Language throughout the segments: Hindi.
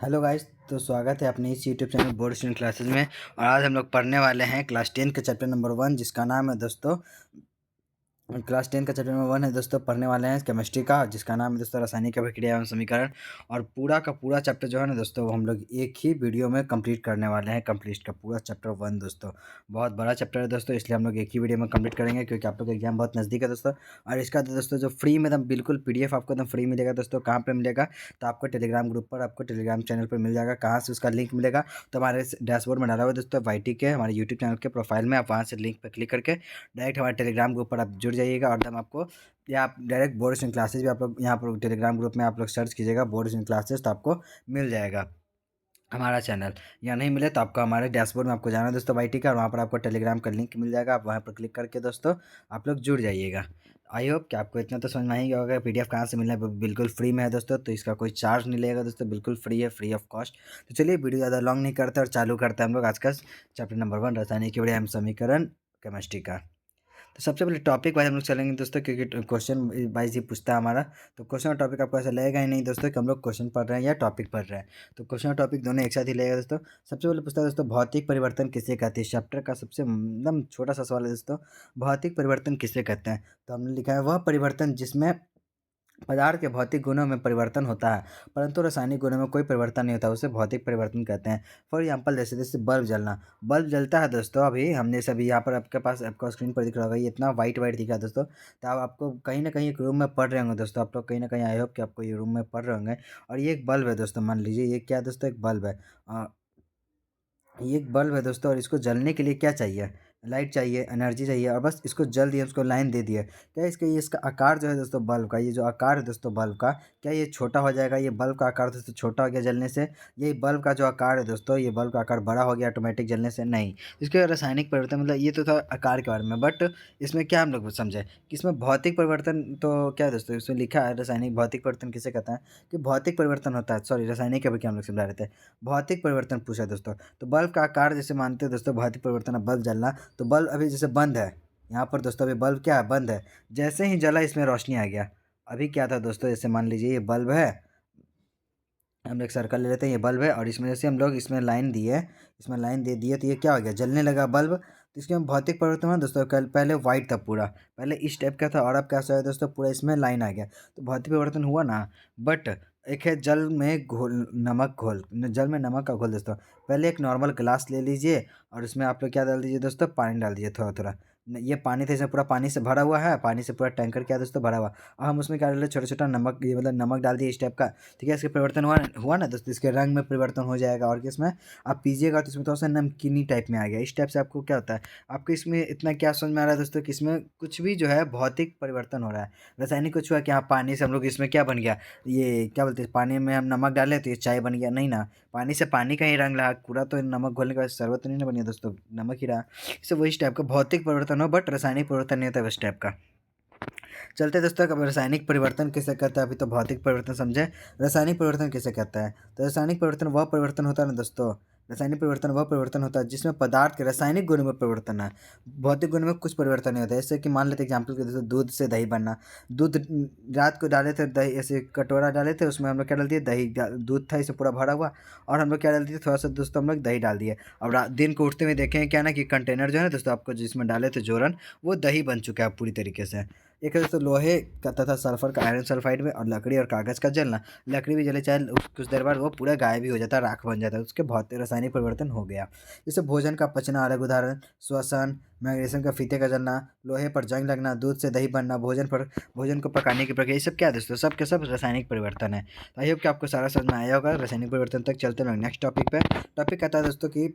Hello guys. तो स्वागत है अपने इस YouTube channel board student classes में। और आज हम लोग पढ़ने वाले हैं क्लास 10 के चैप्टर नंबर 1, जिसका नाम है दोस्तों क्लास 10 का चैप्टर नंबर 1 है दोस्तों। पढ़ने वाले हैं केमिस्ट्री का, जिसका नाम है दोस्तों रासायनिक अभिक्रिया एवं समीकरण। और पूरा का पूरा चैप्टर जो है ना दोस्तों, वो हम लोग एक ही वीडियो में कंप्लीट करने वाले हैं। कंप्लीट का पूरा चैप्टर 1 दोस्तों, बहुत बड़ा चैप्टर है दोस्तों, इसलिए हम लोग एक ही वीडियो में कंप्लीट करेंगे, क्योंकि आप लोग का एग्जाम बहुत नज़दीक है दोस्तों। और इसका दोस्तों जो फ्री में एकदम बिल्कुल PDF आपको एकदम फ्री मिलेगा दोस्तों। कहाँ पर मिलेगा? तो आपको टेलीग्राम ग्रुप पर, आपको टेलीग्राम चैनल पर मिल जाएगा। कहाँ से उसका लिंक मिलेगा? तो हमारे डैशबोर्ड में डाला हुआ है दोस्तों, YT के हमारे यूट्यूब चैनल के प्रोफाइल में। आप वहाँ से लिंक पर क्लिक करके डायरेक्ट हमारे टेलीग्राम ग्रुप पर आप जुड़ जाइएगा। और एकदम आपको, या आप डायरेक्ट बोर्ड स्टूडेंट क्लासेस भी आप लोग यहाँ पर टेलीग्राम ग्रुप में आप लोग सर्च कीजिएगा बोर्ड स्टूडेंट क्लासेस, तो आपको मिल जाएगा हमारा चैनल। या नहीं मिले तो आपको हमारे डैशबोर्ड में आपको जाना है दोस्तों YT का, और वहाँ पर आपको टेलीग्राम का लिंक मिल जाएगा। आप वहाँ पर क्लिक करके दोस्तों आप लोग जुड़ जाइएगा। आई होप कि आपको इतना तो समझ में ही गया होगा। PDF कहाँ से मिलना है? बिल्कुल फ्री में है दोस्तों, तो इसका कोई चार्ज नहीं लगेगा दोस्तों, बिल्कुल फ्री है, फ्री ऑफ कॉस्ट। तो चलिए वीडियो ज़्यादा लॉन्ग नहीं करते और चालू करते हैं हम लोग आज का चैप्टर नंबर 1, रासायनिक अभिक्रिया एवं समीकरण, केमिस्ट्री का। तो सबसे पहले टॉपिक वाइज हम लोग चलेंगे दोस्तों, क्योंकि क्वेश्चन वाइज ही पूछता है हमारा। तो क्वेश्चन और टॉपिक आपको ऐसा लगेगा ही नहीं दोस्तों कि हम लोग क्वेश्चन पढ़ रहे हैं या टॉपिक पढ़ रहे हैं। तो क्वेश्चन और टॉपिक दोनों एक साथ ही लगेगा दोस्तों। सबसे पहले पूछता है दोस्तों, भौतिक परिवर्तन किसे कहते हैं? चैप्टर का सबसे एकदम छोटा सा सवाल है दोस्तों, भौतिक परिवर्तन किसे कहते हैं? तो हमने लिखा है वह परिवर्तन जिसमें पदार्थ के भौतिक गुणों में परिवर्तन होता है, परंतु रासायनिक गुणों में कोई परिवर्तन नहीं होता, उसे भौतिक परिवर्तन कहते हैं। फॉर एग्जाम्पल जैसे जैसे बल्ब जलना, बल्ब जलता है दोस्तों। अभी हमने सभी यहाँ पर आपके पास आपको स्क्रीन पर दिख रहा होगा, ये इतना वाइट वाइट दिख रहा है दोस्तों। तो अब आपको कहीं ना कहीं एक रूम में पढ़ रहे होंगे दोस्तों, आप लोग कहीं ना कहीं आई होप कि आपको ये रूम में पढ़ रहे होंगे। और ये एक बल्ब है दोस्तों, मान लीजिए ये क्या है दोस्तों, एक बल्ब है। ये एक बल्ब है दोस्तों, और इसको जलने के लिए क्या चाहिए? लाइट चाहिए, एनर्जी चाहिए, और बस इसको जल दिए, उसको लाइन दे दिए। क्या इसका ये इसका आकार जो है दोस्तों बल्ब का, ये जो आकार है दोस्तों बल्ब का, क्या ये छोटा हो जाएगा? ये बल्ब का आकार दोस्तों छोटा हो गया जलने से? ये बल्ब का जो आकार है दोस्तों, ये बल्ब का आकार बड़ा हो गया ऑटोमेटिक जलने से? नहीं। इसके रासायनिक परिवर्तन, मतलब ये तो था आकार के बारे में, बट इसमें क्या हम लोग समझे कि इसमें भौतिक परिवर्तन तो क्या है दोस्तों, इसमें लिखा है रासायनिक भौतिक परिवर्तन किसे कहता है, कि भौतिक परिवर्तन होता है। सॉरी, रासायनिक अभी क्या हम लोग समझा रहे थे, भौतिक परिवर्तन पूछा दोस्तों। तो बल्ब का आकार जैसे मानते हैं दोस्तों भौतिक परिवर्तन है, बल्ब जलना। तो बल्ब अभी जैसे बंद है, यहाँ पर दोस्तों अभी बल्ब क्या है, बंद है। जैसे ही जला इसमें रोशनी आ गया। अभी क्या था दोस्तों, जैसे मान लीजिए ये बल्ब है, हम एक सर्कल ले लेते हैं, ये बल्ब है, और इसमें जैसे हम लोग इसमें लाइन दिए, इसमें लाइन दे दिए, तो ये क्या हो गया, जलने लगा बल्ब। तो इसके में भौतिक परिवर्तन हुआ दोस्तों। कल पहले वाइट था पूरा, पहले इस टाइप का था, और अब कैसा है दोस्तों, पूरा इसमें लाइन आ गया। तो भौतिक परिवर्तन हुआ ना। बट एक है जल में घोल, नमक घोल, जल में नमक का घोल दोस्तों। पहले एक नॉर्मल गिलास ले लीजिए, और उसमें आप लोग क्या डाल दीजिए दोस्तों, पानी डाल दीजिए थोड़ा थोड़ा। ये पानी था, इसमें पूरा पानी से भरा हुआ है, पानी से पूरा टैंकर क्या है दोस्तों भरा हुआ। और हम उसमें क्या डाले, छोटा छोटा नमक, ये मतलब नमक डाल दिए इस टाइप का। ठीक है, इसके परिवर्तन हुआ ना दोस्तों, इसके रंग में परिवर्तन हो जाएगा। और इसमें आप पीजिएगा तो इसमें थोड़ा सा नमकीनी टाइप में आ गया। इस टाइप से आपको क्या होता है, आपको इसमें इतना क्या समझ में आ रहा है दोस्तों, कि इसमें कुछ भी जो है भौतिक परिवर्तन हो रहा है। रासायनिक कुछ हुआ कि हाँ पानी से हम लोग इसमें क्या बन गया, ये क्या बोलते हैं, पानी में हम नमक डाले तो ये चाय बन गया? नहीं ना, पानी से पानी का ही रंग रहा, पूरा तो नमक घोलने का शरबत तो नहीं ना बन गया दोस्तों, नमक ही रहा। इससे वही टाइप का भौतिक परिवर्तन हो, बट रासायनिक परिवर्तन नहीं होता उस टाइप का। चलते दोस्तों, अब रासायनिक परिवर्तन किसे कहता है? अभी तो भौतिक परिवर्तन समझे, रासायनिक परिवर्तन किसे कहता है? तो रासायनिक परिवर्तन वह परिवर्तन होता है ना दोस्तों, रासायनिक परिवर्तन वह परिवर्तन होता है जिसमें पदार्थ के रासायनिक गुण में परिवर्तन है, भौतिक गुण में कुछ परिवर्तन नहीं होता है। जैसे कि मान लेते एग्जाम्पल के दोस्तों, दूध से दही बनना। दूध रात को डाले थे दही, ऐसे कटोरा डाले थे, उसमें हम लोग क्या डाल दिए, दही दूध था इसे पूरा भरा हुआ, और हम लोग क्या डाल दिए, थोड़ा सा दोस्तों हम लोग दही डाल दिए। अब दिन को उठते हुए देखें क्या ना, कि कंटेनर जो है ना दोस्तों, आपको जिसमें डाले थे जोरन, वो दही बन चुका है पूरी तरीके से। एक है दोस्तों लोहे का तथा सल्फर का आयरन सल्फाइड में, और लकड़ी और कागज़ का जलना। लकड़ी भी जले चाहे कुछ देर बाद वो पूरा गायब भी हो जाता है, राख बन जाता है, उसके भौतिक रासायनिक परिवर्तन हो गया। जैसे भोजन का पचना अलग उदाहरण, श्वसन, मैग्नीशियम का फीते का जलना, लोहे पर जंग लगना, दूध से दही बनना, भोजन को पकाने की प्रक्रिया, ये सब क्या है दोस्तों, सब के सब रासायनिक परिवर्तन है। तो आई होप कि आपको सारा समझ में आया होगा रासायनिक परिवर्तन तक। चलते हैं नेक्स्ट टॉपिक पे। टॉपिक कहता है दोस्तों कि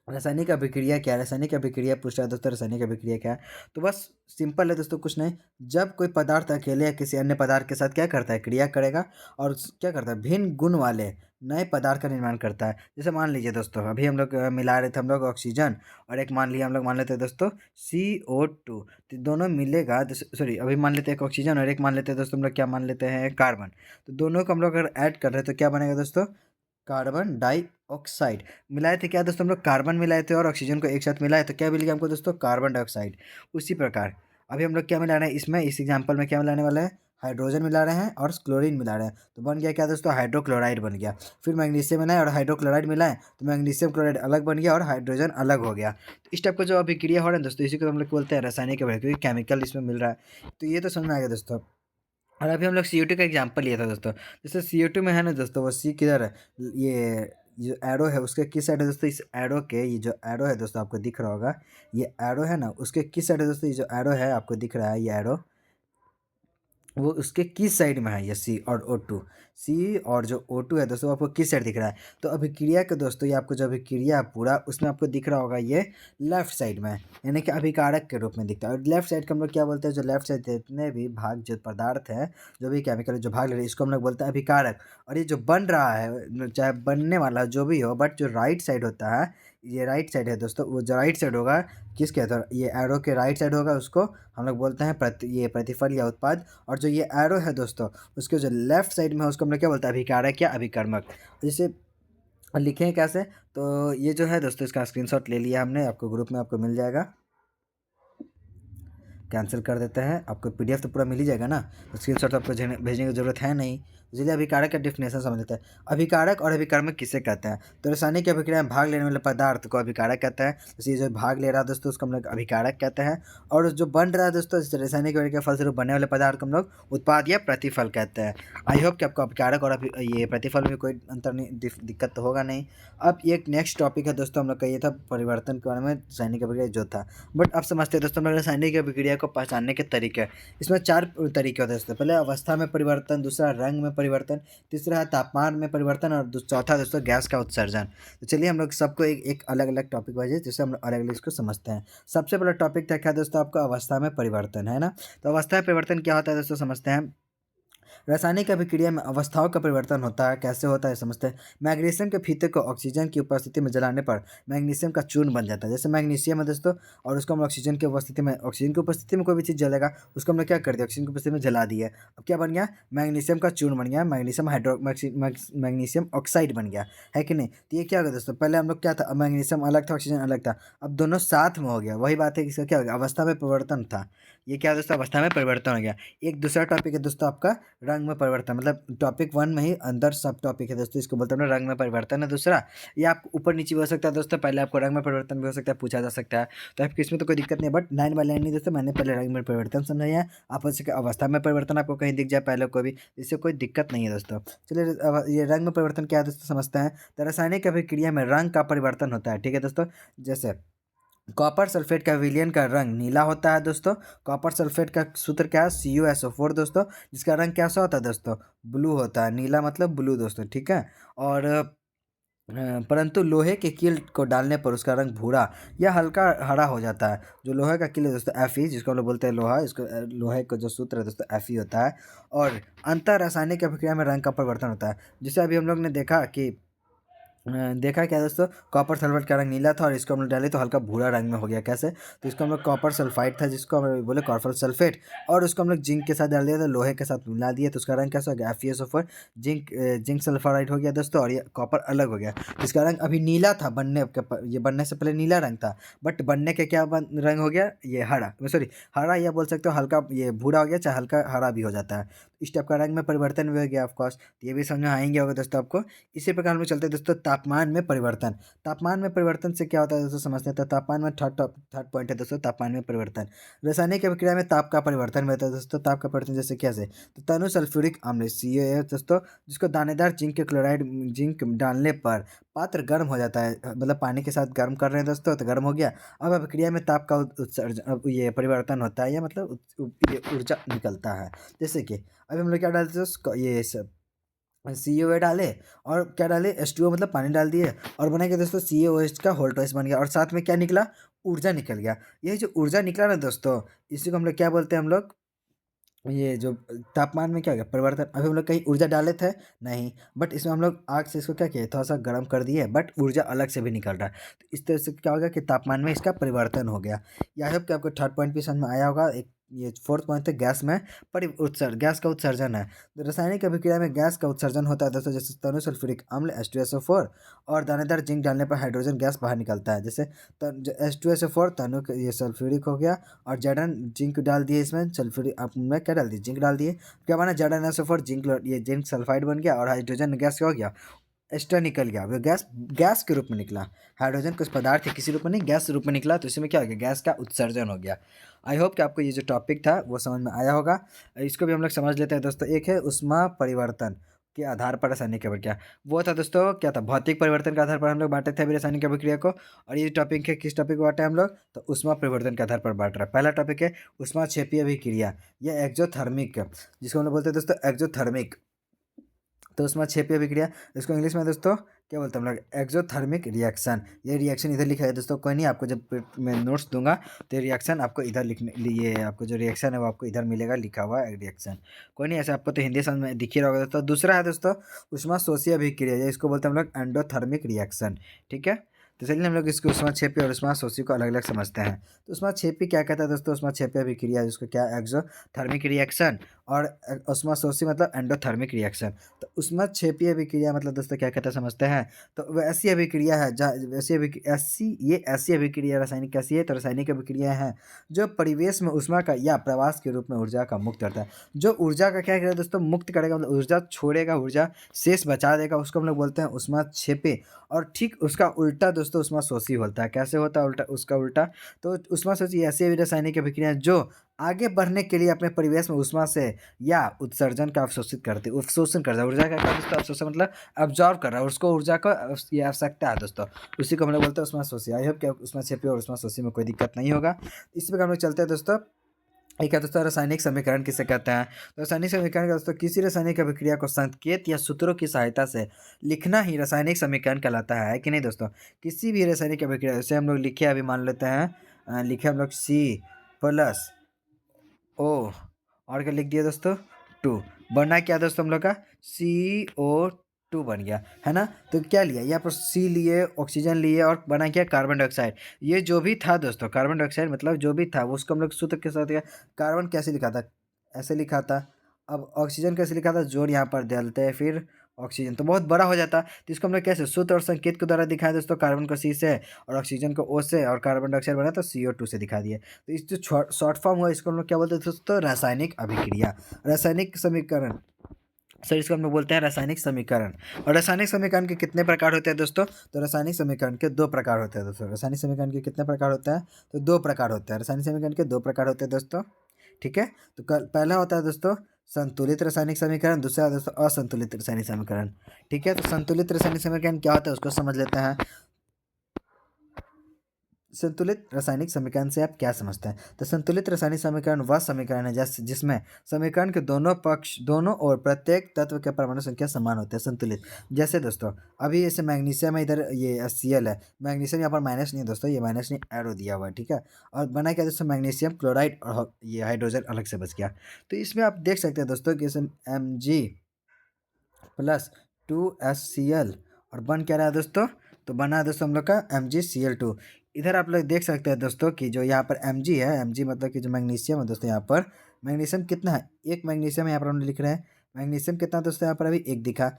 रासायनिक अभिक्रिया क्या है? रासायनिक अभिक्रिया पूछ रहा है दोस्तों, रासायनिक अभिक्रिया क्या है? तो बस सिंपल है दोस्तों, कुछ नहीं। जब कोई पदार्थ अकेले या किसी अन्य पदार्थ के साथ क्या करता है, क्रिया करेगा, और क्या करता है, भिन्न गुण वाले नए पदार्थ का निर्माण करता है। जैसे मान लीजिए दोस्तों, अभी हम लोग मिला रहे थे हम लोग ऑक्सीजन, और एक मान लिया हम लोग मान लेते हैं दोस्तों CO2। तो दोनों मिलेगा, सॉरी अभी मान लेते हैं एक ऑक्सीजन, और एक मान लेते हैं दोस्तों हम लोग क्या मान लेते हैं, कार्बन। तो दोनों को हम लोग अगर ऐड कर रहे हैं तो क्या बनेगा दोस्तों, कार्बन डाइऑक्साइड। मिलाए थे क्या दोस्तों हम लोग, कार्बन मिलाए थे और ऑक्सीजन को एक साथ मिलाए तो क्या मिल गया हमको दोस्तों, कार्बन डाइऑक्साइड। उसी प्रकार अभी हम लोग क्या मिला रहे हैं इसमें, इस एग्जाम्पल में क्या मिलाने वाले हैं, हाइड्रोजन मिला रहे हैं और क्लोरीन मिला रहे हैं, तो बन गया क्या दोस्तों, हाइड्रोक्लोराइड बन गया। फिर मैग्नीशियम मिला है और हाइड्रोक्लोराइड मिला है, तो मैग्नीशियम क्लोराइड अलग बन गया और हाइड्रोजन अलग हो गया। तो इस टाइप का जो अभिक्रिया हो रहा है दोस्तों, इसी को हम लोग बोलते हैं रासायनिक अभिक्रिया, क्योंकि केमिकल इसमें मिल रहा है। तो ये तो समझ में आ गया दोस्तों। और अभी हम लोग CO2 का एग्जाम्पल लिया था दोस्तों। जैसे CO2 में है ना दोस्तों, वो सी किधर है, ये जो एरो है उसके किस साइड है दोस्तों, इस एरो के, ये जो एरो है दोस्तों आपको दिख रहा होगा, ये एरो है ना, उसके किस साइड है दोस्तों, ये जो एरो है आपको दिख रहा है, ये एरो वो उसके किस साइड में है, ये सी और O2, सी और जो O2 है दोस्तों आपको किस साइड दिख रहा है। तो अभिक्रिया के दोस्तों, ये आपको जो अभिक्रिया है पूरा, उसमें आपको दिख रहा होगा ये लेफ्ट साइड में है, यानी कि अभिकारक के रूप में दिखता है। और लेफ्ट साइड को हम लोग क्या बोलते हैं, जो लेफ्ट साइड जितने भी भाग, जो पदार्थ है, जो भी केमिकल जो भाग ले रहे हैं, इसको हम लोग बोलते हैं अभिकारक। और ये जो बन रहा है, चाहे बनने वाला जो भी हो, बट जो राइट साइड होता है, ये राइट साइड है दोस्तों, वो जो राइट साइड होगा किसके, तो ये एरो के राइट साइड होगा, उसको हम लोग बोलते हैं ये प्रतिफल या उत्पाद। और जो ये एरो है दोस्तों, उसके जो लेफ्ट साइड में है, उसको हम लोग क्या बोलते हैं, अभिकारक या अभिकर्मक। जैसे लिखे हैं कैसे, तो ये जो है दोस्तों, इसका स्क्रीनशॉट ले लिया हमने, आपको ग्रुप में आपको मिल जाएगा। कैंसिल कर देते हैं, आपको PDF तो पूरा मिल ही जाएगा ना, तो स्क्रीनशॉट तो आपको भेजने की जरूरत है नहीं। इसलिए अभिकारक का डेफिनेशन समझ लेते हैं। अभिकारक और अभिकर्मक किसे कहते हैं, तो रासायनिक अभिक्रिया में भाग लेने वाले पदार्थ को अभिकारक कहते हैं। जैसे ये जो भाग ले रहा है दोस्तों, उसको हम लोग अभिकारक कहते हैं। और जो बन रहा है दोस्तों, जैसे रासायनिक अभिक्रिया के फलस्वरूप बनने वाले पदार्थ को हम लोग उत्पाद या प्रतिफल कहते हैं। आई होप कि आपको अभिकारक और ये प्रतिफल में कोई अंतर नहीं, दिक्कत तो होगा नहीं। अब एक नेक्स्ट टॉपिक है दोस्तों, हम लोग का ये था परिवर्तन के बारे में, रासायनिक अभिक्रिया जो था। बट अब समझते हैं दोस्तों हम लोग रासायनिक अभिक्रिया को पहचानने के तरीके। इसमें 4 तरीके होते हैं दोस्तों। पहले अवस्था में परिवर्तन, दूसरा रंग में परिवर्तन, तीसरा है तापमान में परिवर्तन, और चौथा दोस्तों गैस का उत्सर्जन। तो चलिए हम लोग सबको एक अलग अलग टॉपिक वाइज, जिससे हम लोग अलग अलग इसको समझते हैं। सबसे पहला टॉपिक था क्या दोस्तों, आपका अवस्था में परिवर्तन, है ना। तो अवस्था में परिवर्तन क्या होता है दोस्तों, समझते हैं। रासायनिक अभिक्रिया में अवस्थाओं का परिवर्तन होता है, कैसे होता है समझते हैं। मैग्नीशियम के फीते को ऑक्सीजन की उपस्थिति में जलाने पर मैग्नीशियम का चूर्ण बन जाता है। जैसे मैग्नीशियम है दोस्तों, और उसको हम ऑक्सीजन की उपस्थिति में, ऑक्सीजन की उपस्थिति में कोई भी चीज़ जलेगा, उसको हमने क्या कर दिया, ऑक्सीजन की उपस्थिति में जला दिया। अब क्या बन गया, मैग्नीशियम का चूर्ण बन गया, मैग्नीशियम ऑक्साइड बन गया, है कि नहीं। तो ये क्या होगा दोस्तों, पहले हम लोग क्या था, मैग्नीशियम अलग था, ऑक्सीजन अलग था, अब दोनों साथ में हो गया। वही बात है कि इसका क्या हो गया, अवस्था में परिवर्तन था। ये क्या दोस्तों, अवस्था में परिवर्तन हो गया। एक दूसरा टॉपिक है दोस्तों आपका रंग में परिवर्तन, मतलब टॉपिक 1 में ही अंदर सब टॉपिक है दोस्तों, इसको बोलते हैं रंग में परिवर्तन है दूसरा। ये आप ऊपर नीचे भी हो सकता है दोस्तों, पहले आपको रंग में परिवर्तन भी हो सकता है, पूछा जा सकता है, तो आपको इसमें तो कोई दिक्कत नहीं है। बट 9 बाई 9 नहीं दोस्तों, मैंने पहले रंग में परिवर्तन समझाया है, आप उसके अवस्था में परिवर्तन आपको कहीं दिख जाए पहले को भी, इससे कोई दिक्कत नहीं है दोस्तों। चलिए अब ये रंग में परिवर्तन क्या है दोस्तों समझते हैं। तो रासायनिक अभिक्रिया में रंग का परिवर्तन होता है, ठीक है दोस्तों। जैसे कॉपर सल्फेट का विलयन का रंग नीला होता है दोस्तों। कॉपर सल्फेट का सूत्र क्या है, CuSO4 दोस्तों, जिसका रंग कैसा होता है दोस्तों, ब्लू होता है। नीला मतलब ब्लू दोस्तों, ठीक है। और परंतु लोहे के कील को डालने पर उसका रंग भूरा या हल्का हरा हो जाता है। जो लोहे का कील है दोस्तों, Fe, जिसको हम लोग बोलते हैं लोहा, इसको लोहे का जो सूत्र है दोस्तों Fe होता है। और अंतर रासायनिक अभिक्रिया में रंग का परिवर्तन होता है। जैसे अभी हम लोग ने देखा क्या दोस्तों, कॉपर सल्फेट का रंग नीला था और इसको हम लोग डाले तो हल्का भूरा रंग में हो गया। कैसे, तो इसको हम लोग कॉपर सल्फाइड था, जिसको हम लोग बोले कॉपर सल्फेट, और उसको हम लोग जिंक के साथ डाल दिया था, लोहे के साथ मिला दिया, तो उसका रंग कैसा हो गया, FeSO4, जिंक सल्फाइड हो गया दोस्तों, और ये कॉपर अलग हो गया। इसका रंग अभी नीला था ये बनने से पहले नीला रंग था, बट बनने के क्या रंग हो गया, ये हरा, सॉरी हरा या बोल सकते हो हल्का ये भूरा हो गया, चाहे हल्का हरा भी हो जाता है। इस टाइप का रंग में परिवर्तन भी हो गया ऑफकोर्स, तो ये भी समझ में आएंगे होगा दोस्तों आपको। इसी प्रकार हम लोग चलते हैं दोस्तों तापमान में परिवर्तन। तापमान में परिवर्तन से क्या होता है दोस्तों समझते हैं। तो तापमान में थर्ड पॉइंट है दोस्तों, तापमान में परिवर्तन। रासायनिक अभिक्रिया में ताप का परिवर्तन होता है दोस्तों। ताप का परिवर्तन जैसे कैसे, तो तनु सल्फ्यूरिक अम्ल CaO है दोस्तों, जिसको दानेदार जिंक डालने पर पात्र गर्म हो जाता है, मतलब पानी के साथ गर्म कर रहे हैं दोस्तों, तो गर्म हो गया। अब अभिक्रिया में ताप का उत्सर्जन, ये परिवर्तन होता है, या मतलब ये ऊर्जा निकलता है। जैसे कि अभी हम लोग क्या डालते हैं, ये सब CaO डाले, और क्या डाले, H2O मतलब पानी डाल दिए, और बना गया दोस्तों CaOH का होल्टॉइस बन गया, और साथ में क्या निकला, ऊर्जा निकल गया। ये जो ऊर्जा निकला ना दोस्तों, इसी को हम लोग क्या बोलते हैं, हम लोग ये जो तापमान में क्या हो गया परिवर्तन। अभी हम लोग कहीं ऊर्जा डाले थे नहीं, बट इसमें हम लोग आग से इसको क्या किया, थोड़ा सा गर्म कर दिए, बट ऊर्जा अलग से भी निकल रहा है। तो इस तरह से क्या हो गया कि तापमान में इसका परिवर्तन हो गया। या होप कि आपको थर्ड पॉइंट भी समझ में आया होगा। एक ये फोर्थ पॉइंट है गैस में गैस का उत्सर्जन है। तो रासायनिक अभिक्रिया में गैस का उत्सर्जन होता है दोस्तों, जैसे तनु सल्फ्यूरिक अम्ल H2SO4 और दानेदार जिंक डालने पर हाइड्रोजन गैस बाहर निकलता है। जैसे H2SO4 तनु ये सल्फ्यूरिक हो गया और जर्डन जिंक डाल दिए, इसमें सल्फ्यूरिक आपने क्या डाल दिए, जिंक डाल दिए, क्या बना Zn जिंक, ये जिंक सल्फाइड बन गया और हाइड्रोजन गैस क्या हो गया, एक्स्ट्रा निकल गया। वो गैस गैस के रूप में निकला, हाइड्रोजन कुछ पदार्थ है किसी रूप में नहीं, गैस रूप में निकला, तो इसमें क्या हो गया, गैस का उत्सर्जन हो गया। आई होप कि आपको ये जो टॉपिक था वो समझ में आया होगा। इसको भी हम लोग समझ लेते हैं दोस्तों। एक है ऊष्मा परिवर्तन के आधार पर रासायनिक अभिक्रिया, वो था दोस्तों क्या था, भौतिक परिवर्तन के आधार पर हम लोग बांटे थे अभी रासायनिक अभिक्रिया को। और ये टॉपिक है, किस टॉपिक को बांटे हम लोग, तो ऊष्मा परिवर्तन के आधार पर बांट रहा है। पहला टॉपिक है ऊष्मा क्षेपीय अभिक्रिया, यह एक्जोथर्मिक, जिसको हम लोग बोलते हैं दोस्तों एक्जोथर्मिक। तो उसमें क्षेपीय अभिक्रिया, इसको इंग्लिश में दोस्तों क्या बोलते हैं हम लोग, एक्सोथर्मिक रिएक्शन। ये रिएक्शन इधर लिखा है दोस्तों, कोई नहीं, आपको जब मैं नोट्स दूंगा तो ये रिएक्शन आपको इधर लिखने लिए, आपको जो रिएक्शन है वो आपको इधर मिलेगा लिखा हुआ है रिएक्शन। कोई नहीं, ऐसे आपको तो हिंदी समझ में दिख ही रहा होगा दोस्तों। दूसरा है दोस्तों ऊष्मा शोषी अभिक्रिया, इसको बोलते हैं हम लोग एंडोथर्मिक रिएक्शन। ठीक है, तो चलिए हम लोग इसको ऊष्मा क्षेपी और ऊष्मा शोषी को अलग अलग समझते हैं। तो ऊष्मा क्षेपी क्या कहता है दोस्तों, ऊष्मा क्षेपी अभिक्रिया जिसको क्या, एक्सोथर्मिक रिएक्शन, और ऊष्मा शोषी मतलब एंडोथर्मिक रिएक्शन। तो ऊष्मा क्षेपी अभिक्रिया मतलब दोस्तों क्या कहते हैं समझते हैं। तो वह ऐसी अभिक्रिया है जहाँ ऐसी अभिक्रिया रासायनिक कैसी है, तो रासायनिक अभिक्रिया है जो परिवेश में ऊष्मा का या प्रवास के रूप में ऊर्जा का मुक्त करता है। जो ऊर्जा का क्या करेगा दोस्तों, मुक्त करेगा, मतलब ऊर्जा छोड़ेगा, ऊर्जा शेष बचा देगा, उसको हम लोग बोलते हैं ऊष्मा क्षेपी। और ठीक उसका उल्टा दोस्तों ऊष्मा शोषी होता है। कैसे होता है उल्टा, उसका उल्टा, तो ऊष्मा शोषी ऐसी रासायनिक अभिक्रिया है जो आगे बढ़ने के लिए अपने परिवेश में ऊष्मा से या उत्सर्जन का अवशोषित करते, अवशोषण करता है, ऊर्जा का क्या दोस्तों, अवशोषण मतलब अब्जॉर्व कर रहा है, उसको ऊर्जा का ये आवश्यकता है दोस्तों, उसी को हम लोग बोलते हैं ऊष्मा शोषी। आई होप कि ऊष्मा क्षेपी और ऊष्मा शोषी में कोई दिक्कत नहीं होगा। इस प्रकार हम लोग चलते हैं दोस्तों। एक है दोस्तों रासायनिक समीकरण किसे कहते हैं। तो रासायनिक समीकरण का दोस्तों किसी रासायनिक अभिक्रिया को संकेत या सूत्रों की सहायता से लिखना ही रासायनिक समीकरण कहलाता है कि नहीं दोस्तों। किसी भी रासायनिक अभिक्रिया, जैसे हम लोग लिखे अभी मान लेते हैं, लिखे हम लोग C+O और क्या लिख दिया दोस्तों 2, बनना क्या दोस्तों हम लोग का CO2 बन गया है ना। तो क्या लिया यहाँ पर, C लिए, ऑक्सीजन लिए और बना क्या कार्बन डाइऑक्साइड। ये जो भी था दोस्तों कार्बन डाइऑक्साइड मतलब जो भी था उसको हम लोग सूत्र के साथ, कार्बन कैसे लिखा था, ऐसे लिखा था। अब ऑक्सीजन कैसे लिखा था, जोड़ यहाँ पर डालते हैं, फिर ऑक्सीजन तो बहुत बड़ा हो जाता, तो इसको हम लोग कैसे सूत्र और संकेत के द्वारा दिखाया दोस्तों, कार्बन को C से और ऑक्सीजन को O से और कार्बन डाइऑक्साइड बना तो CO2 से दिखा दिया। तो इस जो शॉर्ट फॉर्म हुआ इसको हम लोग क्या बोलते हैं दोस्तों, रासायनिक अभिक्रिया, रासायनिक समीकरण। सर इसको हम लोग बोलते हैं रासायनिक समीकरण। और रासायनिक समीकरण के कितने प्रकार होते हैं दोस्तों, तो रासायनिक समीकरण के 2 प्रकार होते हैं दोस्तों। रासायनिक समीकरण के कितने प्रकार होते हैं, तो 2 प्रकार होते हैं। रासायनिक समीकरण के 2 प्रकार होते हैं दोस्तों। ठीक है, तो पहला होता है दोस्तों संतुलित रासायनिक समीकरण, दूसरा दोस्तों असंतुलित रासायनिक समीकरण। ठीक है, तो संतुलित रासायनिक समीकरण क्या होता है उसको समझ लेते हैं। संतुलित रासायनिक समीकरण से आप क्या समझते हैं, तो संतुलित रासायनिक समीकरण वह समीकरण है जिसमें समीकरण के दोनों पक्ष, दोनों ओर प्रत्येक तत्व के परमाणु संख्या समान होते हैं, संतुलित। जैसे दोस्तों अभी जैसे मैग्नीशियम है, इधर ये HCl है, मैग्नीशियम यहाँ पर माइनस नहीं है दोस्तों, ये माइनस नहीं, एरो दिया हुआ है। ठीक है, और बना क्या दोस्तों, मैग्नीशियम क्लोराइड और ये हाइड्रोजन अलग से बच गया। तो इसमें आप देख सकते हैं दोस्तों कि Mg+2HCl और बन क्या रहा है दोस्तों, तो बना है दोस्तों हम लोग का MgCl2। इधर आप लोग देख सकते हैं दोस्तों कि जो यहाँ पर Mg है, Mg मतलब कि जो मैग्नीशियम है दोस्तों, यहाँ पर मैग्नीशियम कितना है, एक मैग्नीशियम यहाँ पर हम लिख रहे हैं, मैग्नीशियम कितना दोस्तों यहाँ पर अभी एक दिखा।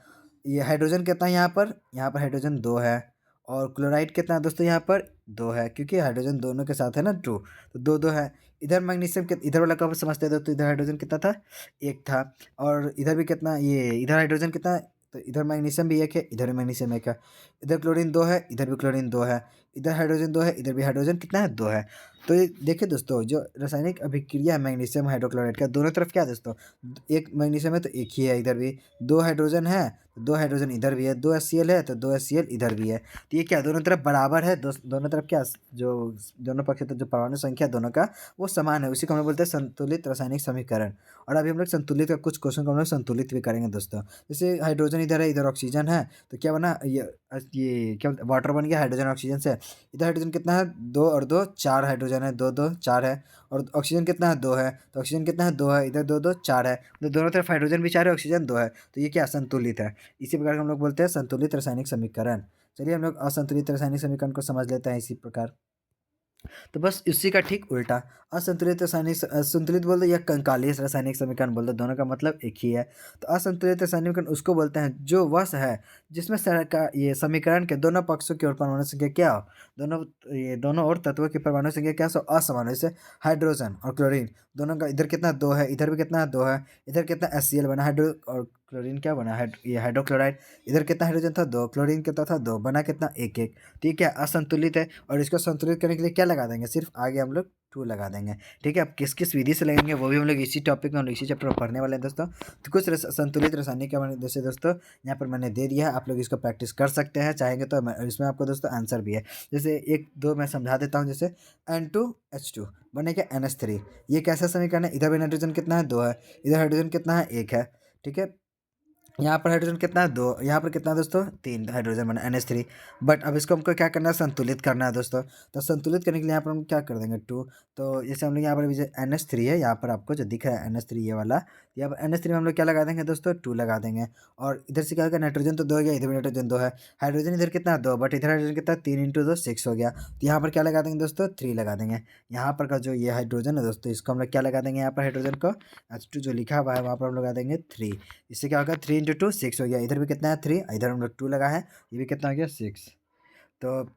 ये हाइड्रोजन कितना है यहाँ पर हाइड्रोजन 2 है, और क्लोराइड कितना है दोस्तों यहाँ पर 2 है, क्योंकि हाइड्रोजन दोनों के साथ है ना 2, तो 2 2 है। इधर मैग्नीशियम के इधर वाला कब समझते हैं दोस्तों, इधर हाइड्रोजन कितना था, एक था, और इधर भी कितना, ये इधर हाइड्रोजन कितना है, तो इधर मैग्नीशियम भी एक है, इधर भी मैग्नीशियम एक है, इधर क्लोरीन 2 है, इधर भी क्लोरीन 2 है, इधर हाइड्रोजन 2 है, इधर भी हाइड्रोजन कितना है 2 है। तो ये देखिए दोस्तों जो रासायनिक अभिक्रिया है मैग्नीशियम हाइड्रोक्लोराइड का, दोनों तरफ क्या है दोस्तों, एक मैग्नीशियम है तो एक ही है, इधर भी 2 हाइड्रोजन है, 2 हाइड्रोजन इधर भी है, 2 HCl है तो 2 HCl इधर भी है। तो ये क्या दोनों तरफ बराबर है, दोनों तरफ क्या, जो दोनों पक्ष जो परमाणु संख्या दोनों का वो समान है, उसी को हम लोग बोलते हैं संतुलित रासायनिक समीकरण। और अभी हम लोग संतुलित का कुछ क्वेश्चन को हम लोग संतुलित भी करेंगे दोस्तों। जैसे हाइड्रोजन इधर है, इधर ऑक्सीजन है, तो क्या बना, ये क्या वाटर बन गया हाइड्रोजन ऑक्सीजन से। इधर हाइड्रोजन कितना है, 2 और 2 4 हाइड्रोजन है, 2 2 4 है, और ऑक्सीजन कितना है 2 है, तो ऑक्सीजन कितना है 2 है, इधर 2 2 4 है, तो दोनों तरफ हाइड्रोजन भी 4 है, ऑक्सीजन 2 है, तो ये क्या संतुलित है। इसी प्रकार हम लोग बोलते हैं संतुलित रासायनिक समीकरण। चलिए हम लोग असंतुलित रासायनिक समीकरण को समझ लेते हैं इसी प्रकार। तो बस उसी का ठीक उल्टा असंतुलित रासायनिक संतुलित बोल दो या कंकाली रासायनिक समीकरण बोल दो, दोनों का मतलब एक ही है। तो असंतुलित रासायनिक समीकरण उसको बोलते हैं जो वह है जिसमें का ये समीकरण के दोनों पक्षों की ओर परमाणु संख्या क्या हो, दोनों ये दोनों और तत्वों की परमाणु संख्या क्या सो असमान हो। जैसे हाइड्रोजन और क्लोरीन दोनों का इधर कितना दो है, इधर भी कितना दो है, इधर कितना HCl बना हाइड्रो और क्लोरीन क्या बना ये हाइड्रोक्लोराइड। इधर कितना हाइड्रोजन था दो, क्लोरीन कितना था दो, बना कितना एक एक। ठीक है, असंतुलित है और इसको संतुलित करने के लिए क्या लगा देंगे, सिर्फ आगे हम लोग टू लगा देंगे। ठीक है, अब किस किस विधि से लगेंगे वो भी हम लोग इसी टॉपिक में, हम लोग इसी चैप्टर में पढ़ने वाले हैं दोस्तों। तो कुछ संतुलित रासायनिक के जैसे दोस्तों यहाँ पर मैंने दे दिया है, आप लोग इसको प्रैक्टिस कर सकते हैं चाहेंगे तो। इसमें आपको दोस्तों आंसर भी है, जैसे एक दो मैं समझा देता हूँ। जैसे N2H2 बनेगा NH3, ये कैसा समीकरण है, इधर भी नाइट्रोजन कितना है दो है, इधर हाइड्रोजन कितना है एक है। ठीक है, यहाँ पर हाइड्रोजन कितना है दो, यहाँ पर कितना है दोस्तों तीन हाइड्रोजन बना NH3। बट अब इसको हमको क्या करना है, संतुलित करना है दोस्तों। तो संतुलित करने के लिए यहाँ पर हम क्या कर देंगे टू। तो जैसे हम लोग यहाँ पर भी NH3 है, यहाँ पर आपको जो दिख रहा है NH3 ये वाला, यहाँ पर NH3 में हम लोग क्या लगा देंगे दोस्तों टू लगा देंगे। और इधर से क्या होगा, नाइट्रोजन तो दो हो गया, इधर भी नाइट्रोजन दो है, हाइड्रोजन इधर कितना दो, बट इधर हाइड्रोजन कितना तीन इंटू दो सिक्स हो गया। तो यहाँ पर क्या लगा देंगे दोस्तों थ्री लगा देंगे। यहाँ पर का जो ये हाइड्रोजन है दोस्तों, इसको हम लोग क्या लगा देंगे, यहाँ पर हाइड्रोजन को H2 जो लिखा हुआ है वहाँ पर हम लगा देंगे थ्री। इससे क्या होगा थ्री इंटू टू सिक्स हो गया, इधर भी कितना है थ्री, इधर हम लोग टू लगा है, ये भी कितना हो गया सिक्स। तो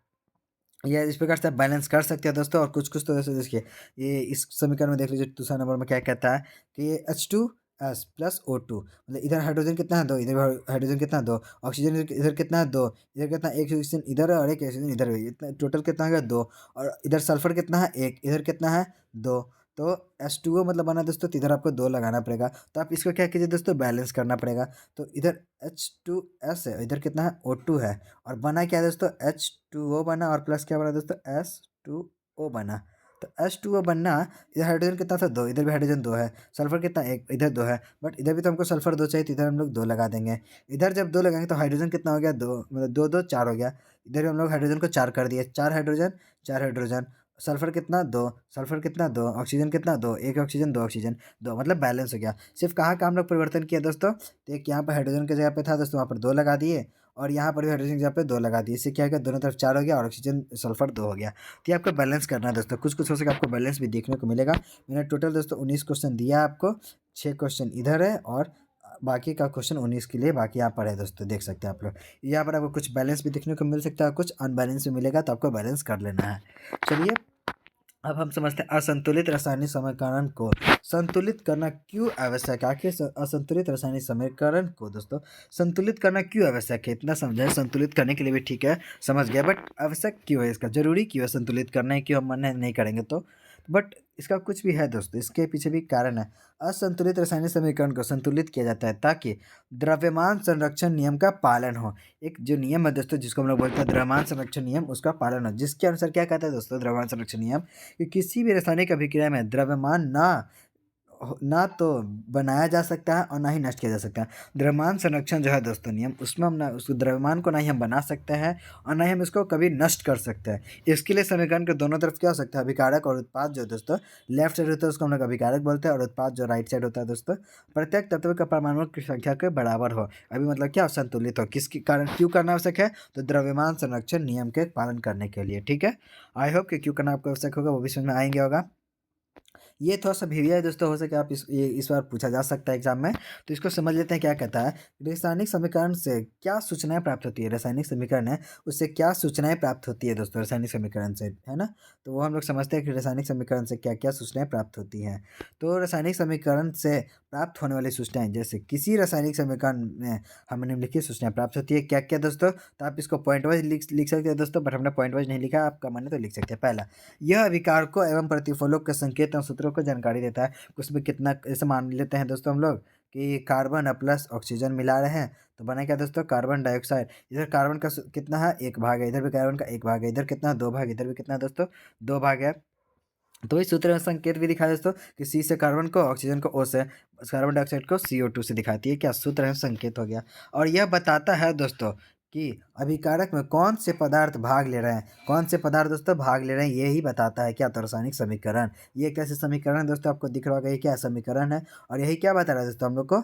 ये इस प्रकार से आप बैलेंस कर सकते हैं दोस्तों। और कुछ कुछ तो जैसे देखिए ये इस समीकरण में देख लीजिए, दूसरा नंबर में क्या कहता है कि H2S प्लस O2, मतलब इधर हाइड्रोजन कितना है दो, इधर हाइड्रोजन कितना है दो, ऑक्सीजन इधर कितना है दो, इधर कितना एक ऑक्सीजन इधर है और एक ऑक्सीजन इधर है, इतना टोटल कितना हो गया दो। और इधर सल्फर कितना है एक, इधर कितना है दो। तो H2O मतलब बना दोस्तों, तो इधर आपको दो लगाना पड़ेगा। तो आप इसको क्या कीजिए दोस्तों बैलेंस करना पड़ेगा। तो इधर H2S है, इधर कितना है O2 है, और बना क्या है दोस्तों H2O बना, और प्लस क्या बना दोस्तों S2O बना। तो H2O बनना, इधर हाइड्रोजन कितना था दो, इधर भी हाइड्रोजन दो है, सल्फर कितना एक, इधर दो है, बट इधर भी तो हमको सल्फर दो चाहिए, तो इधर हम लोग दो लगा देंगे। इधर जब दो लगाएंगे तो हाइड्रोजन कितना हो गया दो, मतलब दो दो चार हो गया। इधर भी हम लोग हाइड्रोजन को चार कर दिए, चार हाइड्रोजन चार हाइड्रोजन। सल्फर कितना दो, सल्फर कितना दो, ऑक्सीजन कितना दो, एक ऑक्सीजन दो ऑक्सीजन दो, मतलब बैलेंस हो गया। सिर्फ कहाँ का हम लोग परिवर्तन किया दोस्तों, तो एक यहाँ पर हाइड्रोजन की जगह पे था दोस्तों, वहाँ पर दो लगा दिए, और यहाँ पर भी हाइड्रोजन की जगह पे दो लगा दिए। इससे क्या हो गया दोनों तरफ चार हो गया और ऑक्सीजन सल्फर दो हो गया। तो ये आपको बैलेंस करना है दोस्तों, कुछ कुछ हो सके आपको बैलेंस भी देखने को मिलेगा। मैंने टोटल दोस्तों 19 क्वेश्चन दिया है आपको, 6 क्वेश्चन इधर है और बाकी का क्वेश्चन 19 के लिए बाकी यहाँ पर है दोस्तों, देख सकते हैं आप लोग। यहाँ पर आपको कुछ बैलेंस भी देखने को मिल सकता है, कुछ अनबैलेंस भी मिलेगा, तो आपको बैलेंस कर लेना है। चलिए अब हम समझते हैं असंतुलित रासायनिक समीकरण को संतुलित करना क्यों आवश्यक है। आखिर असंतुलित रासायनिक समीकरण को दोस्तों संतुलित करना क्यों आवश्यक है, इतना समझाए। संतुलित करने के लिए भी ठीक है, समझ गया, बट आवश्यक क्यों है, इसका जरूरी क्यों है संतुलित करना है, क्यों हम मना नहीं करेंगे तो। बट इसका कुछ भी है दोस्तों, इसके पीछे भी कारण है। असंतुलित रासायनिक समीकरण को संतुलित किया जाता है ताकि द्रव्यमान संरक्षण नियम का पालन हो। एक जो नियम है दोस्तों जिसको हम लोग बोलते हैं द्रव्यमान संरक्षण नियम, उसका पालन हो, जिसके अनुसार क्या कहता है दोस्तों द्रव्यमान संरक्षण नियम, कि किसी भी रासायनिक अभिक्रिया में द्रव्यमान ना तो बनाया जा सकता है और ना ही नष्ट किया जा सकता है। द्रव्यमान संरक्षण जो है दोस्तों नियम, उसमें हम ना उस द्रव्यमान को ना ही हम बना सकते हैं और ना ही हम इसको कभी नष्ट कर सकते हैं। इसके लिए समीकरण के दोनों तरफ क्या हो सकता है, अभिकारक और उत्पाद जो दोस्तों लेफ्ट साइड होता है उसको हम लोग अभिकारक बोलते हैं, और उत्पाद जो राइट साइड होता है दोस्तों, प्रत्येक तत्व का परमाणु की संख्या के बराबर हो। अभी मतलब क्या संतुलित हो, किसके कारण क्यों करना आवश्यक है, तो द्रव्यमान संरक्षण नियम के पालन करने के लिए। ठीक है, आई होप कि क्यों करना आपको आवश्यक होगा वो भी समझ में आएंगे होगा। ये थोड़ा सा भिरिया है दोस्तों, हो सके आप इस बार पूछा जा सकता है एग्जाम में, तो इसको समझ लेते हैं क्या कहता है। रासायनिक समीकरण से क्या सूचनाएं प्राप्त होती है, रासायनिक समीकरण है उससे क्या सूचनाएं प्राप्त होती है दोस्तों, रासायनिक समीकरण से, है ना। तो वो हम लोग समझते हैं कि रासायनिक समीकरण से क्या क्या सूचनाएं प्राप्त होती हैं। तो रासायनिक समीकरण से प्राप्त होने वाली सूचनाएं, जैसे किसी रासायनिक समीकरण में हमें निम्नलिखित सूचनाएं प्राप्त होती है, क्या क्या दोस्तों। तो आप इसको पॉइंट वाइज लिख सकते हैं दोस्तों, बट हमने पॉइंट वाइज नहीं लिखा, आपका मन है तो लिख सकते हैं। पहला, यह अभिकारकों एवं प्रतिफलों के संकेत और सूत्रों को जानकारी देता है। उसमें कितना, जैसे मान लेते हैं दोस्तों हम लोग कि कार्बन प्लस ऑक्सीजन मिला रहे हैं, तो बना क्या दोस्तों कार्बन डाइऑक्साइड। इधर कार्बन का कितना है एक भाग है, इधर भी कार्बन का एक भाग है, इधर कितना दो भाग, इधर भी कितना दोस्तों दो भाग है। तो इस सूत्र में संकेत भी दिखाया दोस्तों कि सी से कार्बन को, ऑक्सीजन को O से, कार्बन डाइऑक्साइड को CO2 से दिखाती है। क्या सूत्र है, संकेत हो गया। और यह बताता है दोस्तों कि अभिकारक में कौन से पदार्थ भाग ले रहे हैं, कौन से पदार्थ दोस्तों भाग ले रहे हैं, यही बताता है क्या, तो रासायनिक समीकरण। ये कैसे समीकरण है दोस्तों, आपको दिख रहा होगा ये क्या समीकरण है, और यही क्या बता रहा है दोस्तों हम लोग को,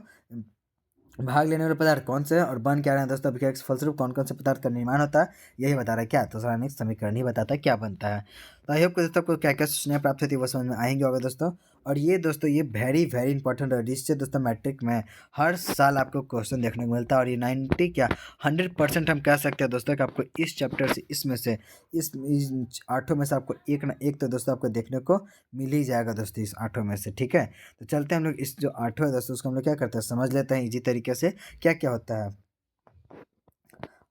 भाग लेने वाले पदार्थ कौन से हैं और बन क्या रहे हैं दोस्तों, अभिकारक के फलस्वरूप कौन कौन से पदार्थ का निर्माण होता है, यही बता रहा है क्या, तो रासायनिक समीकरण ही बताता है क्या बनता है। तो आई होप कि दोस्तों आपको क्या क्या सूचनाएं प्राप्त होती है वो समझ में आएंगे होगा दोस्तों। और ये दोस्तों ये वेरी वेरी इंपॉर्टेंट है, जिससे दोस्तों मैट्रिक में हर साल आपको क्वेश्चन देखने को मिलता है। और ये 90 क्या 100% हम कह सकते हैं दोस्तों कि आपको इस चैप्टर से इसमें से इस आठों में से आपको एक ना एक तो दोस्तों आपको देखने को मिल ही जाएगा दोस्तों, इस आठों में से। ठीक है, तो चलते हैं हम लोग इस जो आठों है दोस्तों उसको हम लोग क्या करते हैं समझ लेते हैं इजी तरीके से क्या क्या होता है।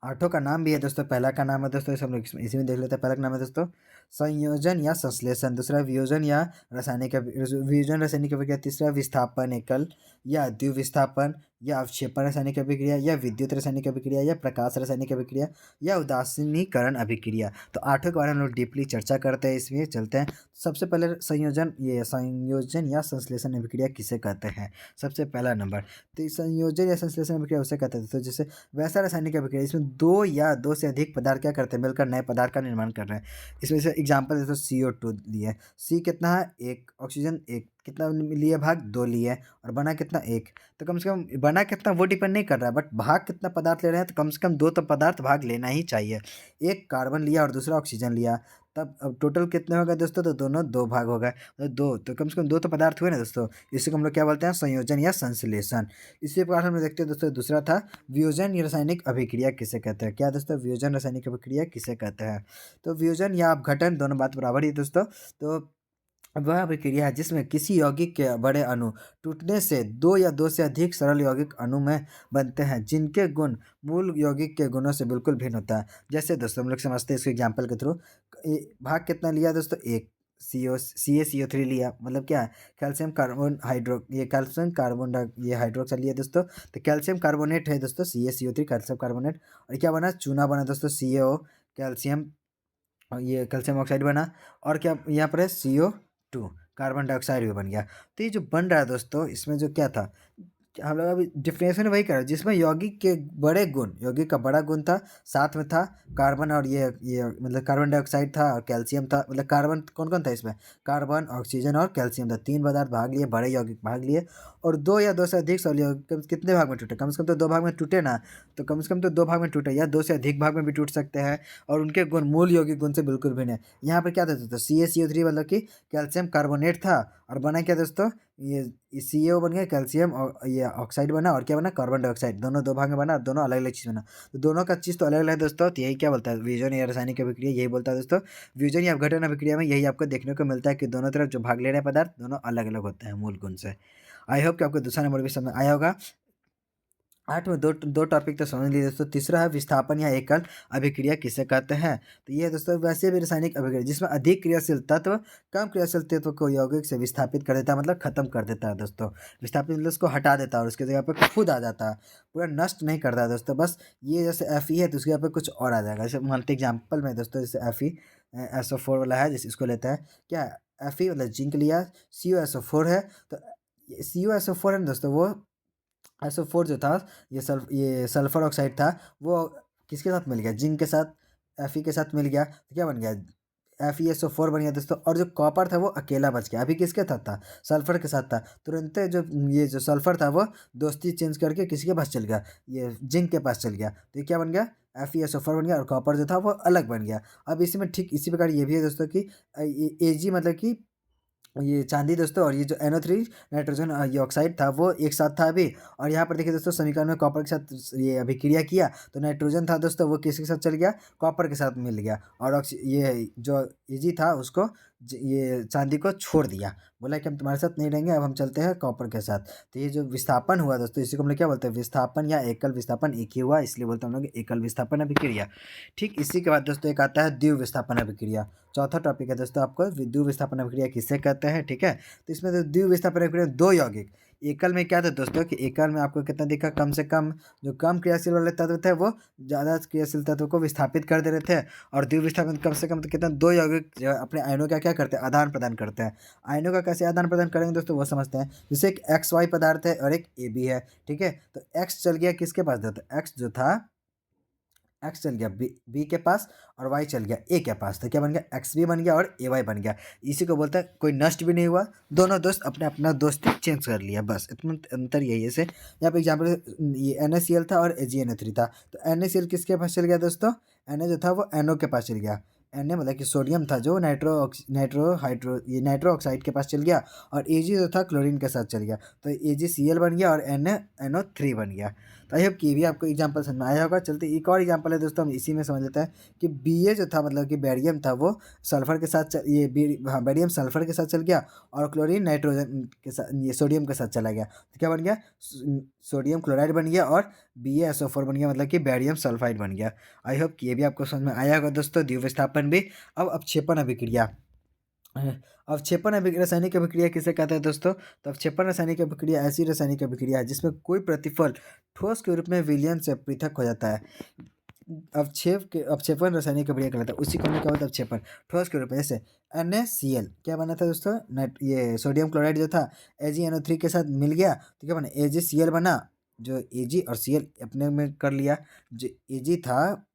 आठों का नाम भी है दोस्तों। पहला का नाम है दोस्तों, इसे हम लोग इसी में देख लेते हैं। पहला का नाम है दोस्तों संयोजन या संश्लेषण, दूसरा वियोजन या रासायनिक अभिक्रिया, तीसरा विस्थापन एकल या द्विविस्थापन या अवक्षेपण रासायनिक अभिक्रिया या विद्युत रासायनिक अभिक्रिया या प्रकाश रासायनिक अभिक्रिया या उदासीनीकरण अभिक्रिया। तो आठों के बारे में हम लोग डीपली चर्चा करते हैं, इसमें चलते हैं। सबसे पहले संयोजन या संश्लेषण अभिक्रिया किसे कहते हैं, सबसे पहला नंबर। तो संयोजन या संश्लेषण अभिक्रिया उसे कहते हैं तो जैसे वैसा रासायनिक अभिक्रिया इसमें दो या दो से अधिक पदार्थ क्या करते हैं, मिलकर नए पदार्थ का निर्माण कर रहे हैं। इसमें से एग्जांपल जैसे CO2 लिए, सी कितना है एक, ऑक्सीजन एक, कितना लिए भाग दो लिए, और बना कितना एक। तो कम से कम बना कितना वो डिपेंड नहीं कर रहा है, बट भाग कितना पदार्थ ले रहे हैं, तो कम से कम दो तो पदार्थ भाग लेना ही चाहिए। एक कार्बन लिया और दूसरा ऑक्सीजन लिया, तब अब टोटल कितने हो गए दोस्तों, तो दोनों दो भाग हो गए, तो दो तो कम से कम दो तो पदार्थ हुए ना दोस्तों। इसी को हम लोग क्या बोलते हैं, संयोजन या संश्लेषण। इसी प्रकार हम लोग देखते हैं दोस्तों, दूसरा था वियोजन या रासायनिक अभिक्रिया किसे कहते हैं। क्या दोस्तों, वियोजन रासायनिक अभिक्रिया किसे कहते हैं। तो वियोजन या अपघटन दोनों बात बराबर ही है दोस्तों। तो वह अभिक्रिया है जिसमें किसी यौगिक के बड़े अणु टूटने से दो या दो से अधिक सरल यौगिक अणु में बनते हैं, जिनके गुण मूल यौगिक के गुणों से बिल्कुल भिन्न होता है। जैसे दोस्तों हम लोग समझते हैं इसको एग्जाम्पल के थ्रू। भाग कितना लिया दोस्तों, एक। CO3 लिया, मतलब क्या है, कैल्शियम कार्बन हाइड्रो ये कैल्शियम कार्बन ये हाइड्रोक्साइड लिया दोस्तों। तो कैल्शियम कार्बोनेट है दोस्तों, CaCO3 कैल्शियम कार्बोनेट। और क्या बना, चूना बना दोस्तों, CaO कैल्शियम, और ये कैल्शियम ऑक्साइड बना। और क्या यहाँ पर है, CO2 कार्बन डाइऑक्साइड भी बन गया। तो ये जो बन रहा है दोस्तों, इसमें जो क्या था, हम लोग अभी डिफिनेशन वही कर रहे हैं जिसमें यौगिक के बड़े गुण, यौगिक का बड़ा गुण था, साथ में था कार्बन, और ये मतलब कार्बन डाइऑक्साइड था और कैल्शियम था। मतलब कार्बन कौन कौन था इसमें, कार्बन, ऑक्सीजन और कैल्शियम था। तीन पदार्थ भाग लिए, बड़े यौगिक भाग लिए। और दो या दो से अधिक सरल यौगिक कितने भाग में टूटे, कम से कम तो दो भाग में टूटे ना। तो कम से कम तो दो भाग में टूटे, या दो से अधिक भाग में भी टूट सकते हैं। और उनके गुण मूल यौगिक गुण से बिल्कुल भिन्न है। यहाँ पर क्या था दोस्तों, CaCO3 मतलब कि कैल्शियम कार्बोनेट था, और बना क्या दोस्तों, ये CO बन गया, कैल्शियम और ये ऑक्साइड बना, और क्या बना, कार्बन डाइऑक्साइड। दोनों दो भाग में बना, दोनों अलग अलग चीज़ बना। तो दोनों का चीज़ तो अलग अलग है दोस्तों। तो यही क्या बोलता है, वियोजन या रासायनिक अभिक्रिया यही बोलता है दोस्तों। वियोजन या अपघटन अभिक्रिया में यही आपको देखने को मिलता है कि दोनों तरफ जो भाग ले रहे हैं पदार्थ, दोनों अलग अलग होते हैं मूल गुण से। आई होप कि आपको दूसरा नंबर भी समझ आया होगा। आठ में दो दो टॉपिक तो समझ लिए दोस्तों। तीसरा है विस्थापन या एकल अभिक्रिया किसे कहते हैं। तो ये दोस्तों वैसे भी रासायनिक अभिक्रिया जिसमें अधिक क्रियाशील तत्व कम क्रियाशील तत्व को यौगिक से विस्थापित कर देता है, मतलब खत्म कर देता है दोस्तों। विस्थापित मतलब उसको हटा देता है और उसकी जगह पर खुद आ जाता है, पूरा नष्ट नहीं करता है दोस्तों। बस ये जैसे Fe है तो उसकी जगह पर कुछ और आ जाएगा। जैसे मानते एग्जाम्पल में दोस्तों, जैसे Fe SO4 वाला है, जैसे इसको लेता है क्या, Fe मतलब जिंक लिया, CuSO4 है। तो CuSO4 है ना दोस्तों, वो SO4 जो था, ये सल्फर ऑक्साइड था, वो किसके साथ मिल गया, जिंक के साथ, Fe के साथ मिल गया, तो क्या बन गया, FeSO4 बन गया दोस्तों। और जो कॉपर था वो अकेला बच गया, अभी किसके साथ था, सल्फर के साथ था। तुरंत जो ये जो सल्फर था वो दोस्ती चेंज करके किसके पास चल गया, ये जिंक के पास चल गया। तो ये क्या बन गया, FeSO4 बन गया, और कॉपर जो था वो अलग बन गया। अब इसमें ठीक इसी प्रकार ये भी है दोस्तों कि Ag मतलब कि ये चांदी दोस्तों, और ये जो NO3 नाइट्रोजन ये ऑक्साइड था वो एक साथ था अभी। और यहाँ पर देखिए दोस्तों, समीकरण में कॉपर के साथ ये अभिक्रिया किया तो नाइट्रोजन था दोस्तों, वो किसके साथ चल गया, कॉपर के साथ मिल गया। और ये जो Ag था उसको ये चांदी को छोड़ दिया, बोला कि हम तुम्हारे साथ नहीं रहेंगे, अब हम चलते हैं कॉपर के साथ। तो ये जो विस्थापन हुआ दोस्तों, इसी को हम लोग क्या बोलते हैं, विस्थापन या एकल विस्थापन एक ही हुआ, इसलिए बोलते हैं हम लोग एकल विस्थापन अभिक्रिया। ठीक इसी के बाद दोस्तों एक आता है द्विविस्थापन विस्थापन अभिक्रिया। चौथा टॉपिक है दोस्तों आपको द्विविस्थापन विस्थापन अभिक्रिया किसे कहते हैं। ठीक है, तो इसमें तो द्विविस्थापन विस्थापन अभिक्रिया दो यौगिक, एकल में क्या था दोस्तों कि एकल में आपको कितना दिखा, कम से कम जो कम क्रियाशील वाले तत्व थे वो ज़्यादा क्रियाशील तत्व को विस्थापित कर दे रहे थे। और द्विविस्थापन कम से कम तो कितना, दो यौगिक जो अपने आयनों का क्या करते हैं, आदान प्रदान करते हैं। आयनों का कैसे आदान प्रदान करेंगे दोस्तों, वो समझते हैं। जैसे एक XY पदार्थ है और एक AB है, ठीक है। तो X चल गया किसके पास दोस्तों, X जो था, एक्स चल गया बी के पास, और वाई चल गया ए के पास। तो क्या बन गया, एक्स भी बन गया और AY बन गया। इसी को बोलते हैं कोई नष्ट भी नहीं हुआ, दोनों दोस्त अपने अपना दोस्ती चेंज कर लिया, बस इतना अंतर यही है। जैसे यहाँ पे एग्जाम्पल ये NaCl था और AgNO3 था। तो NaCl किसके पास चल गया दोस्तों, Na जो था वो NO के पास चल गया, Na मतलब कि सोडियम था जो नाइट्रो ऑक्साइड के पास चल गया, और Ag जो था क्लोरीन के साथ चल गया, तो AgCl बन गया और NaNO3 बन गया। तो आई होप कि ये भी आपको एग्जांपल समझ में आया होगा। चलते एक और एग्जांपल है दोस्तों, हम इसी में समझ लेते हैं कि Ba जो था मतलब कि बेरियम था वो सल्फर के साथ हाँ बेरियम सल्फर के साथ चल गया, और क्लोरीन नाइट्रोजन के साथ ये सोडियम के साथ चला गया, तो क्या बन गया, सोडियम क्लोराइड बन गया, और BaSO4 बन गया, मतलब कि बेरियम सल्फाइड बन गया। आई होप कि ये भी आपको समझ में आया होगा दोस्तों, द्वितीय विस्थापन भी। अब अवक्षेपण अभिक्रिया। अवक्षेपण रासायनिक अभिक्रिया किसे कहते हैं दोस्तों? तो अवक्षेपण रासायनिक अभिक्रिया ऐसी रासायनिक अभिक्रिया है जिसमें कोई प्रतिफल ठोस के रूप में विलयन से पृथक हो जाता है। अवक्षेपण रासायनिक अभिक्रिया कहलाता है। उसी को हमने क्या होता है, अवक्षेपण ठोस के रूप में। जैसे NaCl क्या बना था दोस्तों, ये सोडियम क्लोराइड जो था AgNO3 के साथ मिल गया, तो क्या बना, AgCl बना। जो Ag और Cl अपने में कर लिया, जो Ag था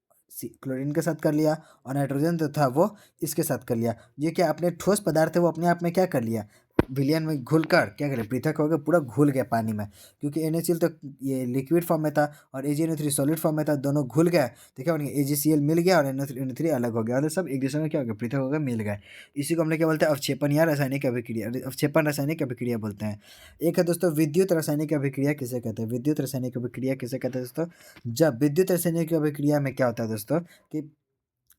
क्लोरीन के साथ कर लिया, और नाइट्रोजन जो था वो इसके साथ कर लिया। ये क्या अपने ठोस पदार्थ है वो अपने आप में क्या कर लिया, विलयन में घुल कर क्या करे, पृथक हो गया, पूरा घुल गया पानी में। क्योंकि NaCl तो ये लिक्विड फॉर्म में था और AgNO3 सॉलिड फॉर्म में था, दोनों घुल गए, तो क्या बन गया, AgCl मिल गया और NO3 अलग हो गया, और सब एक दूसरे में क्या हो गया, पृथक हो गए, मिल गए। इसी को हमने क्या बोलते हैं, अवक्षेपण या रासायनिक अभिक्रिया, अवक्षेपण रासायनिक अभिक्रिया बोलते हैं। एक है दोस्तों विद्युत रासायनिक अभिक्रिया किसे कहते हैं, विद्युत रासायनिक अभिक्रिया किसे कहते हैं दोस्तों? जब विद्युत रासायनिक अभिक्रिया में क्या होता है दोस्तों कि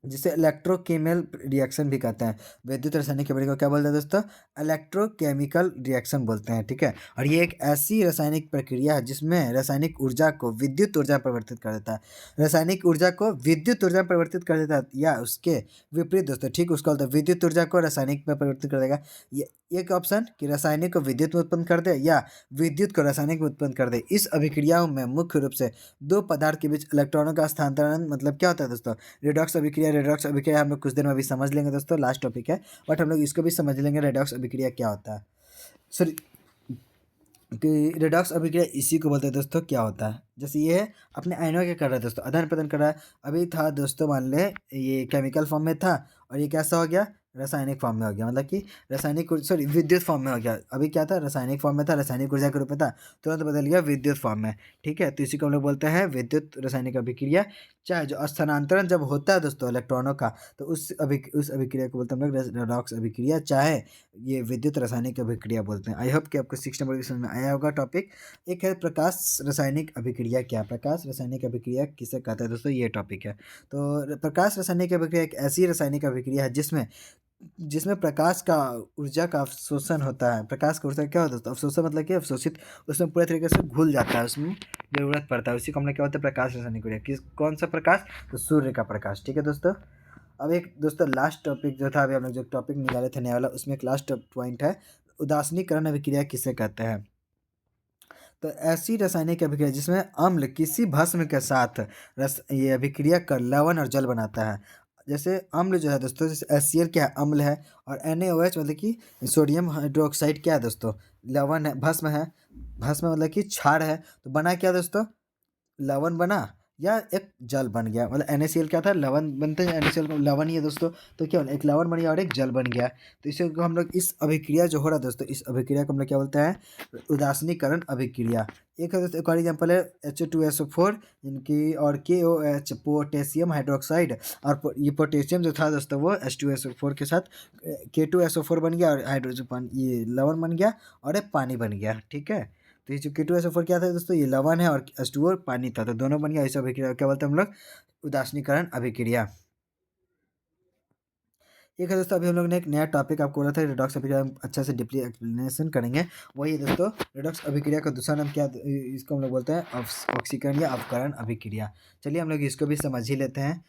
जिसे इलेक्ट्रोकेमिकल रिएक्शन भी कहते हैं। विद्युत रासायनिक अभिक्रिया को क्या बोलते हैं दोस्तों? इलेक्ट्रोकेमिकल रिएक्शन बोलते हैं, ठीक है। और ये एक ऐसी रासायनिक प्रक्रिया है जिसमें रासायनिक ऊर्जा को विद्युत ऊर्जा में परिवर्तित कर देता है। रासायनिक ऊर्जा को विद्युत ऊर्जा में परिवर्तित कर देता है, या उसके विपरीत दोस्तों, ठीक उसका बोलते हैं विद्युत ऊर्जा को रासायनिक में परिवर्तित कर देगा। ये एक ऑप्शन कि रासायनिक को विद्युत में उत्पन्न कर दे, या विद्युत को रासायनिक में उत्पन्न कर दे। इस अभिक्रियाओं में मुख्य रूप से दो पदार्थ के बीच इलेक्ट्रॉनों का स्थानांतरण मतलब क्या होता है दोस्तों, रेडॉक्स अभिक्रिया हम लोग कुछ देर में अभी समझ लेंगे दोस्तों, लास्ट टॉपिक है, बट हम लोग इसको भी समझ लेंगे रेडॉक्स अभिक्रिया क्या होता है। सॉरी, कि रेडॉक्स अभिक्रिया इसी को बोलते हैं दोस्तों, क्या होता है। जैसे ये अपने आयनों क्या कर रहा है दोस्तों, आदान प्रदान कर रहा है। अभी था दोस्तों, मान ले ये केमिकल फॉर्म में था, और ये कैसा हो गया, रासायनिक फॉर्म में हो गया, मतलब कि विद्युत फॉर्म में हो गया। अभी क्या था, रासायनिक फॉर्म में था, रासायनिक ऊर्जा के रूप में था, तुरंत बदल गया विद्युत फॉर्म में, ठीक है। तो इसी को हम लोग बोलते हैं विद्युत रासायनिक अभिक्रिया। चाहे जो स्थानांतरण जब होता है दोस्तों इलेक्ट्रॉनों का, तो उस अभिक्रिया को बोलते हैं हम लोग रेडॉक्स अभिक्रिया, चाहे ये विद्युत रासायनिक अभिक्रिया बोलते हैं। आई होप कि आपको 6 नंबर की समझ में आया होगा टॉपिक। एक है प्रकाश रासायनिक अभिक्रिया, क्या प्रकाश रासायनिक अभिक्रिया किसे कहते हैं दोस्तों, ये टॉपिक है। तो प्रकाश रासायनिक अभिक्रिया एक ऐसी रासायनिक अभिक्रिया है जिसमें जिसमें प्रकाश का ऊर्जा का अवशोषण होता है। प्रकाश का ऊर्जा क्या होता है दोस्तों, अवशोषण मतलब कि अवशोषित, उसमें पूरे तरीके से घुल जाता है, उसमें जरूरत पड़ता है, उसी को हमने क्या बोलते हैं, प्रकाश रासायनिक अभिक्रिया। किस कौन सा प्रकाश, तो सूर्य का प्रकाश, ठीक है दोस्तों। अब एक दोस्तों लास्ट टॉपिक जो था, अभी हम लोग जो टॉपिक निकाले थे नया वाला, उसमें एक लास्ट पॉइंट है, उदासीनीकरण अभिक्रिया किसे कहते हैं। तो ऐसी रासायनिक अभिक्रिया जिसमें अम्ल किसी भस्म के साथ ये अभिक्रिया कर लवण और जल बनाता है। जैसे अम्ल जो है दोस्तों, जैसे HCl क्या है, अम्ल है, और NaOH मतलब कि सोडियम हाइड्रोक्साइड क्या है दोस्तों, लवण है, भस्म है। भस्म मतलब कि क्षार है, तो बना क्या दोस्तों, लवण बना, या एक जल बन गया। मतलब NaCl क्या था, लवण बनते हैं, NaCl लवण ही है दोस्तों, तो क्या एक लवण बन गया और एक जल बन गया। तो इसे को हम लोग, इस अभिक्रिया जो हो रहा है दोस्तों, इस अभिक्रिया को हम लोग क्या बोलते हैं, उदासीनीकरण अभिक्रिया। एक है दोस्तों, एक और एग्जाम्पल है H2SO4 इनकी, और KOH पोटेशियम हाइड्रोक्साइड, और ये पोटेशियम जो था दोस्तों वो H2SO4 के साथ K2SO4 बन गया, और हाइड्रोजन ये लवण बन गया, और एक पानी बन गया, ठीक है। तो ये जो K2SO4 क्या था दोस्तों, ये लवण है, और H2O पानी था, तो दोनों बन गया, इस अभिक्रिया क्या बोलते हैं हम लोग, उदासीनीकरण अभिक्रिया। एक है दोस्तों, अभी हम लोग ने एक नया टॉपिक आपको बोला था, रेडॉक्स अभिक्रिया हम अच्छे से डीपली एक्सप्लेनेशन करेंगे। वही है दोस्तों, रेडॉक्स अभिक्रिया का दूसरा नाम क्या, इसको हम लोग बोलते हैं ऑक्सीकरण या अवकरण अभिक्रिया। चलिए हम लोग इसको भी समझ ही लेते हैं।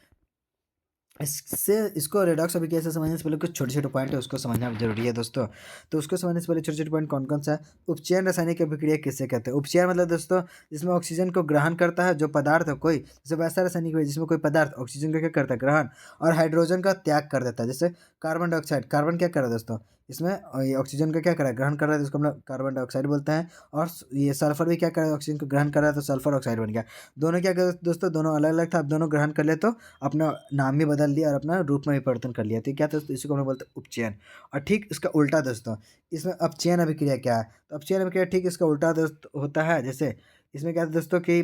इसको रेडॉक्स अभिक्रिया से समझने से पहले कुछ छोटे छोटे पॉइंट है, उसको समझना जरूरी है दोस्तों। तो उसको समझने से पहले छोटे छोटे पॉइंट कौन कौन सा है। उपचयन रासायनिक अभिक्रिया किससे कहते हैं, उपचयन मतलब दोस्तों जिसमें ऑक्सीजन को ग्रहण करता है जो पदार्थ हो कोई, जैसे वैसा रासायनिक है जिसमें कोई पदार्थ ऑक्सीजन का क्या करता है, ग्रहण, और हाइड्रोजन का त्याग कर देता है। जैसे कार्बन डाइऑक्साइड, कार्बन क्या कर रहा है दोस्तों, इसमें ये ऑक्सीजन का क्या कर रहा है, ग्रहण कर रहा है, तो इसको हम लोग कार्बन डाइऑक्साइड बोलते हैं। और ये सल्फर भी क्या कर रहा है, ऑक्सीजन को ग्रहण कर रहा है, तो सल्फर ऑक्साइड बन गया। दोनों क्या कर दोस्तों, दोनों अलग अलग था, अब दोनों ग्रहण कर ले तो अपना नाम भी बदल लिया और अपना रूप में भी परिवर्तन कर लिया, तो क्या था दोस्तों, इसी को हम लोग बोलते हैं उपचयन। और ठीक इसका उल्टा दोस्तों, इसमें अपचयन अभिक्रिया क्या है, तो अपचयन अभिक्रिया ठीक इसका उल्टा दोस्त होता है। जैसे इसमें क्या है दोस्तों कि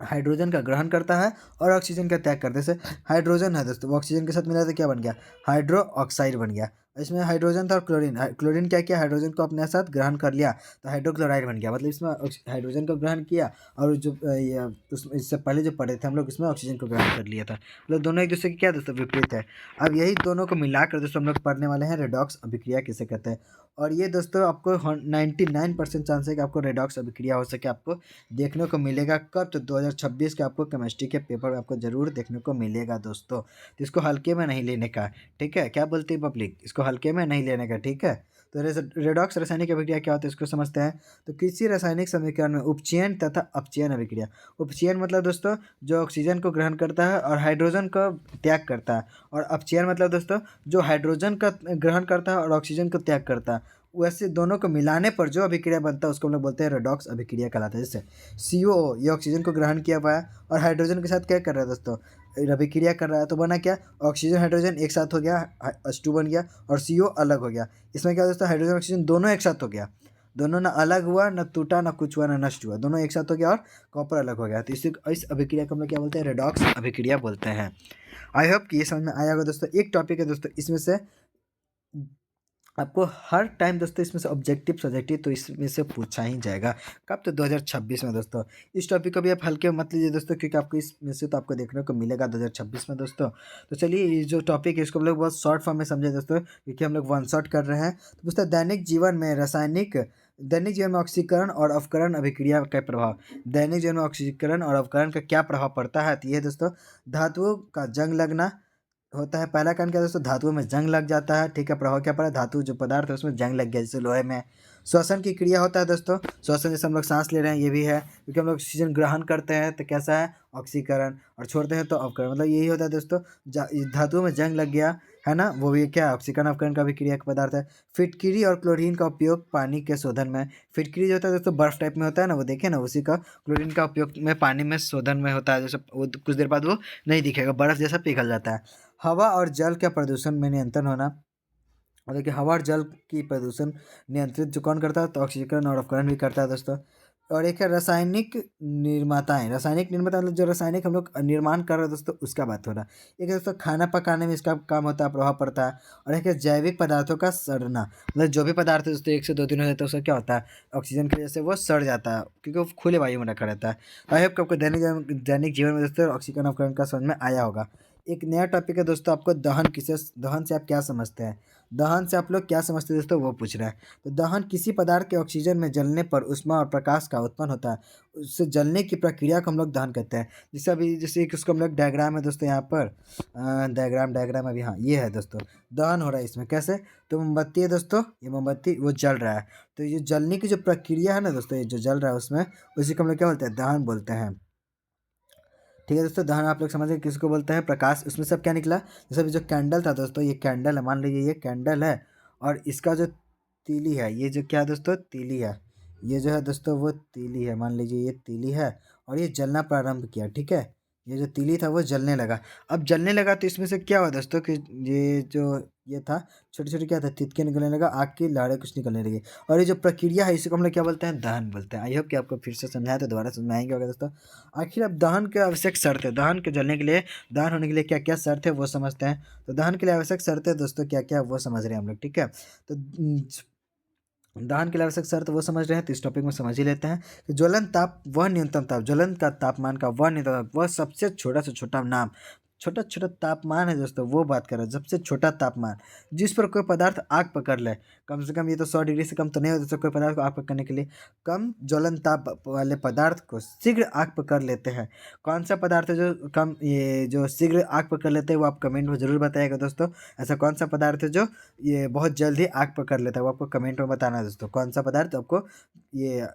हाइड्रोजन का ग्रहण करता है और ऑक्सीजन का त्याग करता है। जैसे हाइड्रोजन है दोस्तों, वो ऑक्सीजन के साथ मिला तो क्या बन गया, हाइड्रो ऑक्साइड बन गया। इसमें हाइड्रोजन था और क्लोरीन, क्लोरीन क्या किया, हाइड्रोजन को अपने साथ ग्रहण कर लिया तो हाइड्रोक्लोराइड बन गया। मतलब इसमें हाइड्रोजन को ग्रहण किया और जो ये इससे पहले जो पढ़े थे हम लोग, इसमें ऑक्सीजन को ग्रहण कर लिया था। मतलब दोनों एक दूसरे के क्या दोस्तों, विपरीत है। अब यही दोनों को मिलाकर दोस्तों हम लोग पढ़ने वाले हैं रेडॉक्स अभिक्रिया किसे कहते हैं। और ये दोस्तों आपको 99% चांस है कि आपको रेडॉक्स अभिक्रिया हो सके, आपको देखने को मिलेगा। कब? तो 2026 के आपको केमिस्ट्री के पेपर में आपको जरूर देखने को मिलेगा दोस्तों। तो इसको हल्के में नहीं लेने का, ठीक है। क्या बोलती है पब्लिक, इसको हल्के में नहीं लेने का, ठीक है। तो रेडॉक्स रासायनिक अभिक्रिया क्या होता है इसको समझते हैं। तो किसी रासायनिक समीकरण में उपचयन तथा अपचयन अभिक्रिया। उपचयन मतलब दोस्तों जो ऑक्सीजन को ग्रहण करता है और हाइड्रोजन का त्याग करता है, और अपचयन मतलब दोस्तों जो हाइड्रोजन का ग्रहण करता है और ऑक्सीजन को त्याग करता है। वैसे दोनों को मिलाने पर जो अभिक्रिया बनता है उसको हम लोग बोलते हैं रेडॉक्स अभिक्रिया कहलाता है। जैसे COO ये ऑक्सीजन को ग्रहण किया हुआ है और हाइड्रोजन के साथ क्या कर रहा है दोस्तों, अभिक्रिया कर रहा है। तो बना क्या, ऑक्सीजन हाइड्रोजन एक साथ हो गया, H2 बन गया और CO अलग हो गया। इसमें क्या दोस्तों, हाइड्रोजन ऑक्सीजन दोनों एक साथ हो गया, दोनों ना अलग हुआ, ना टूटा, ना कुछ हुआ, ना नष्ट हुआ, दोनों एक साथ हो गया और कॉपर अलग हो गया। तो इस अभिक्रिया को हम लोग क्या बोलते हैं, रेडॉक्स अभिक्रिया बोलते हैं। आई होप कि ये समझ में आया होगा दोस्तों। एक टॉपिक है दोस्तों इसमें से आपको हर टाइम दोस्तों इसमें से ऑब्जेक्टिव सब्जेक्टिव तो इसमें से पूछा ही जाएगा। कब? तो 2026 में दोस्तों। इस टॉपिक को भी आप हल्के में मत लीजिए दोस्तों, क्योंकि आपको इसमें से तो आपको देखने को मिलेगा 2026 में दोस्तों। तो चलिए ये जो टॉपिक है इसको हम लोग बहुत शॉर्ट फॉर्म में समझे दोस्तों, क्योंकि हम लोग वन शॉट कर रहे हैं। तो दोस्तों दैनिक जीवन में ऑक्सीकरण और अवकरण अभिक्रिया का प्रभाव। दैनिक जीवन में ऑक्सीकरण और अवकरण का क्या प्रभाव पड़ता है, तो ये दोस्तों धातुओं का जंग लगना होता है। पहला कारण क्या दोस्तों, धातुओं में जंग लग जाता है, ठीक है। प्रभाव क्या पड़ा, धातु जो पदार्थ है उसमें जंग लग गया, जैसे लोहे में। श्वसन की क्रिया होता है दोस्तों, श्वसन जैसे हम लोग सांस ले रहे हैं ये भी है, क्योंकि हम लोग ऑक्सीजन ग्रहण करते हैं तो कैसा है, ऑक्सीकरण, और छोड़ते हैं तो अवकरण। मतलब यही होता है दोस्तों, धातुओं में जंग लग गया है ना, वो भी क्या, ऑक्सीकरण अवकरण का भी क्रिया का पदार्थ है। फिटकिरी और क्लोरीन का उपयोग पानी के शोधन में। फिटकिरी जो होता है दोस्तों बर्फ टाइप में होता है ना, वो देखे ना, उसी का क्लोरीन का उपयोग में पानी में शोधन में होता है। जैसे वो कुछ देर बाद वो नहीं दिखेगा, बर्फ जैसा पिघल जाता है। हवा और जल के प्रदूषण में नियंत्रण होना। और देखिए हवा और जल की प्रदूषण नियंत्रित जो कौन करता है, तो ऑक्सीकरण और अपकरण भी करता है दोस्तों। और एक है रासायनिक निर्माताएं। रासायनिक निर्माता मतलब जो रासायनिक हम लोग निर्माण कर रहे हैं दोस्तों, उसका बात हो रहा है। एक है दोस्तों खाना पकाने में इसका काम होता है, प्रभाव पड़ता है। और एक है जैविक पदार्थों का सड़ना। मतलब जो भी पदार्थ है दोस्तों 1 से 2 दिन हो जाता है उसका क्या होता है, ऑक्सीजन की वजह से वो सड़ जाता है, क्योंकि वो खुले वायु में रखा रहता है। आई होप आपको दैनिक जीवन में दोस्तों ऑक्सीकरण उपकरण का समझ में आया होगा। एक नया टॉपिक है दोस्तों, आपको दहन से आप क्या समझते हैं, दहन से आप लोग क्या समझते हैं दोस्तों, वो पूछ रहा है। तो दहन किसी पदार्थ के ऑक्सीजन में जलने पर ऊष्मा और प्रकाश का उत्पन्न होता है, उससे जलने की प्रक्रिया को हम लोग दहन कहते हैं। जैसे एक उसको हम लोग डायग्राम है दोस्तों यहाँ पर, डायग्राम अभी, हाँ ये है दोस्तों, दहन हो रहा है इसमें। कैसे? तो मोमबत्ती है दोस्तों, ये मोमबत्ती वो जल रहा है, तो ये जलने की जो प्रक्रिया है ना दोस्तों, ये जो जल रहा है उसमें, उसी को हम लोग क्या बोलते हैं, दहन बोलते हैं। ठीक है दोस्तों, दहन आप लोग समझ गए किसको बोलते हैं, प्रकाश। उसमें सब क्या निकला, जैसे अभी जो कैंडल था दोस्तों, ये कैंडल है, मान लीजिए ये कैंडल है, और इसका जो तीली है, ये जो क्या दोस्तों, तीली है, ये जो है दोस्तों वो तीली है, मान लीजिए ये तीली है, और ये जलना प्रारंभ किया, ठीक है। ये जो तीली था वो जलने लगा। अब जलने लगा तो इसमें से क्या हुआ दोस्तों कि ये जो ये था, छोटे छोटे क्या था, तितके निकलने लगा, आग की लहरें कुछ निकलने लगी। और ये जो प्रक्रिया है इसी को हम लोग क्या बोलते हैं, दहन बोलते हैं। आई होप कि आपको फिर से समझाया तो दोबारा समझाएंगे होगा दोस्तों। आखिर अब दहन के आवश्यक शर्त है, दहन के जलने के लिए, दहन होने के लिए क्या क्या शर्त है वो समझते हैं। तो दहन के लिए आवश्यक शर्त है दोस्तों क्या क्या, वो समझ रहे हैं हम लोग, ठीक है। तो दहन के लिए आवश्यक शर्त वो समझ रहे हैं, तो इस टॉपिक में समझ ही लेते हैं कि ज्वलन ताप वह न्यूनतम ताप, ज्वलन का तापमान का वह न्यूनतम ताप, वह सबसे छोटा से छोटा नाम, छोटा छोटा तापमान है दोस्तों, वो बात कर रहे हैं, सबसे छोटा तापमान जिस पर कोई पदार्थ आग पकड़ ले। कम से कम ये तो 100 डिग्री से कम तो नहीं होता दोस्तों, कोई पदार्थ को आग पकड़ने के लिए कम ज्वलन ताप वाले पदार्थ को शीघ्र आग पकड़ लेते हैं। कौन सा पदार्थ है जो कम, ये जो शीघ्र आग पकड़ लेते हैं, वो आप कमेंट में जरूर बताइएगा दोस्तों। ऐसा कौन सा पदार्थ है जो ये बहुत जल्द ही आग पकड़ लेता है, वो आपको कमेंट में बताना है दोस्तों। कौन सा पदार्थ आपको ये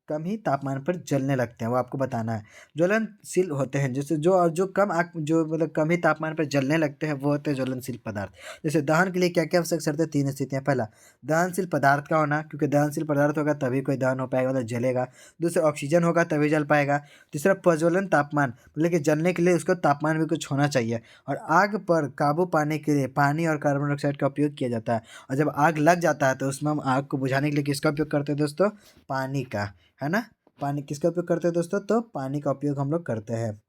कम ही तापमान पर जलने लगते हैं, वो आपको बताना है। ज्वलनशील होते हैं जैसे जो, और जो कम आग, जो मतलब कम ही तापमान पर जलने लगते हैं वो होते हैं ज्वलनशील पदार्थ। जैसे दहन के लिए क्या क्या आवश्यक शर्तें, 3 स्थितियाँ। पहला, दहनशील पदार्थ का होना, क्योंकि दहनशील पदार्थ होगा तभी कोई दहन हो पाएगा, मतलब जलेगा। दूसरा, ऑक्सीजन होगा तभी जल पाएगा। तीसरा, प्रज्वलन तापमान, मतलब कि जलने के लिए उसको तापमान भी कुछ होना चाहिए। और आग पर काबू पाने के लिए पानी और कार्बन डाइऑक्साइड का उपयोग किया जाता है। और जब आग लग जाता है तो उसमें हम आग को बुझाने के लिए किसका उपयोग करते हैं दोस्तों, पानी का, है ना। पानी किसका उपयोग करते हैं दोस्तों? तो पानी का उपयोग हम लोग करते हैं।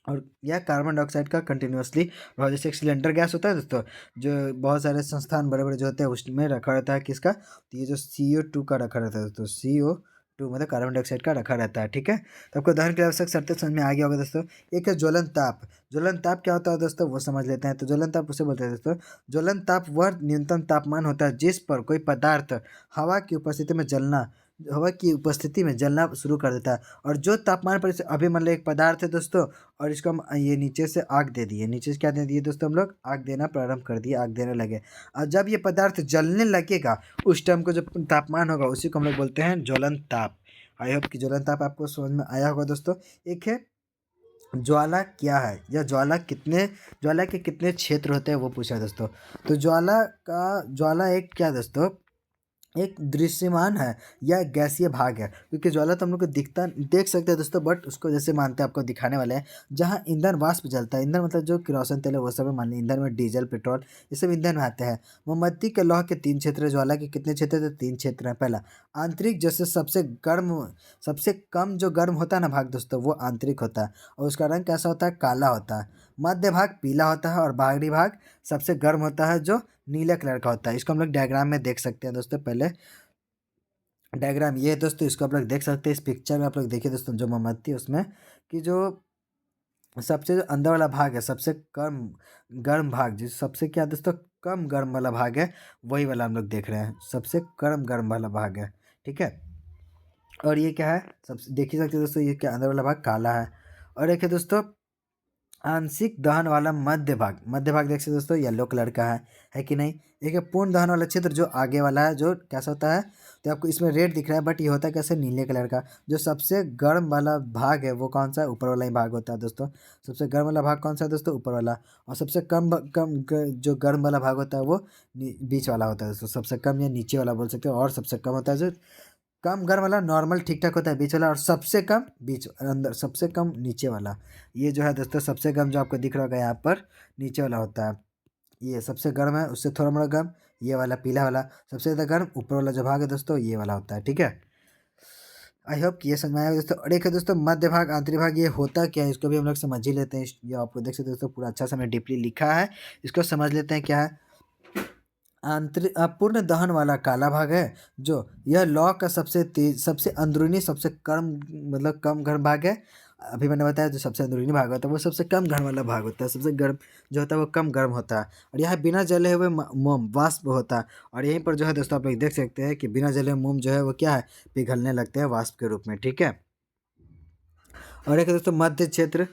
और यह कार्बन डाइऑक्साइड का कंटिन्यूअसली, और जैसे एक सिलेंडर गैस होता है दोस्तों, जो बहुत सारे संस्थान बड़े बड़े जो होते हैं उसमें रखा रहता है किसका? तो ये जो CO2 का रखा रहता है दोस्तों, CO2 मतलब कार्बन डाइऑक्साइड का रखा रहता है। ठीक है, तो आपको दहन की आवश्यक शर्तें समझ में आ गया होगा दोस्तों। एक है ज्वलन ताप। ज्वलन ताप क्या होता है दोस्तों, वो समझ लेते हैं। तो ज्वलन ताप उसे बोलते हैं दोस्तों, ज्वलन ताप वह न्यूनतम तापमान होता है जिस पर कोई पदार्थ हवा की उपस्थिति में जलना हवा की उपस्थिति में जलना शुरू कर देता है। और जो तापमान पर अभी मान लो एक पदार्थ है दोस्तों, और इसको हम ये नीचे से आग दे दिए, नीचे से क्या दे दिए दोस्तों, हम लोग आग देना प्रारंभ कर दिए, आग देने लगे। और जब ये पदार्थ जलने लगेगा उस टाइम को जो तापमान होगा उसी को हम लोग बोलते हैं ज्वलन ताप। आई होप कि ज्वलन ताप आपको समझ में आया होगा दोस्तों। एक है ज्वाला क्या है, या ज्वाला के कितने क्षेत्र होते हैं वो पूछा है दोस्तों। तो ज्वाला एक क्या दोस्तों, एक दृश्यमान है या गैसीय भाग है। क्योंकि ज्वाला तो हम लोग को दिखता देख सकते हैं दोस्तों, बट उसको जैसे मानते हैं आपको दिखाने वाले हैं, जहाँ ईंधन वाष्प जलता है। ईंधन मतलब जो किरोसिन तेल है वो सब मान लीजिए ईंधन में डीजल पेट्रोल ये सब ईंधन में आते हैं। मोमबत्ती के लौह के 3 क्षेत्र है, ज्वाला के कितने क्षेत्र है? तो 3 क्षेत्र हैं। पहला आंतरिक, जैसे सबसे कम जो गर्म होता है ना भाग दोस्तों, वो आंतरिक होता है और उसका रंग कैसा होता है? काला होता है। मध्य भाग पीला होता है और बाहरी भाग सबसे गर्म होता है जो नीले कलर का होता है। इसको हम लोग डायग्राम में देख सकते हैं दोस्तों। पहले डायग्राम ये है दोस्तों, इसको आप लोग देख सकते हैं। इस पिक्चर में आप लोग देखिए दोस्तों, जो मोमबत्ती है उसमें कि जो सबसे जो अंदर वाला भाग है, सबसे कम गर्म भाग, जिस सबसे क्या दोस्तों कम गर्म वाला भाग है, वही वाला हम लोग देख रहे हैं, सबसे कम गर्म वाला भाग है। ठीक है, और ये क्या है? सबसे देख ही सकते हैं दोस्तों, ये क्या अंदर वाला भाग काला है। और एक है दोस्तों आंशिक दहन वाला मध्य भाग। मध्य भाग देख सकते दोस्तों येलो कलर का है कि नहीं? एक है पूर्ण दहन वाला क्षेत्र, जो आगे वाला है, जो कैसा होता है? तो आपको इसमें रेड दिख रहा है, बट ये होता है कैसे? नीले कलर का। जो सबसे गर्म वाला भाग है वो कौन सा है? ऊपर वाला ही भाग होता है दोस्तों। सबसे गर्म वाला भाग कौन सा है दोस्तों? ऊपर वाला। और सबसे जो गर्म वाला भाग होता है वो बीच वाला होता है दोस्तों। सबसे कम या नीचे वाला बोल सकते हो। और सबसे कम होता है जो कम गर्म वाला, नॉर्मल ठीक ठाक होता है बीच वाला, और सबसे कम बीच अंदर, सबसे कम नीचे वाला। ये जो है दोस्तों सबसे कम जो आपको दिख रहा होगा यहाँ पर, नीचे वाला होता है। ये सबसे गर्म है, उससे थोड़ा मोड़ा गर्म ये वाला पीला वाला। सबसे ज़्यादा गर्म ऊपर वाला जो भाग है दोस्तों, ये वाला होता है। ठीक है, आई होप कि ये समझ में आएगा दोस्तों। और एक है दोस्तों मध्य भाग आंतरिक भाग, ये होता क्या है इसको भी हम लोग समझ ही लेते हैं। ये आपको देख सकते हैं दोस्तों, पूरा अच्छा से हमने डीपली लिखा है, इसको समझ लेते हैं क्या है। आंतरिक पूर्ण दहन वाला काला भाग है, जो यह लौ का सबसे तेज, सबसे अंदरूनी, सबसे कम मतलब कम गर्म भाग है। अभी मैंने बताया जो सबसे अंदरूनी भाग होता है वो सबसे कम गर्म वाला भाग होता है। सबसे गर्म जो होता है वो कम गर्म होता है। और यह बिना जले हुए मोम वाष्प होता है। और यहीं पर जो है दोस्तों आप लोग देख सकते हैं कि बिना जले हुए मोम जो है वो क्या है? पिघलने लगते हैं वाष्प के रूप में। ठीक है, और एक है दोस्तों मध्य क्षेत्र।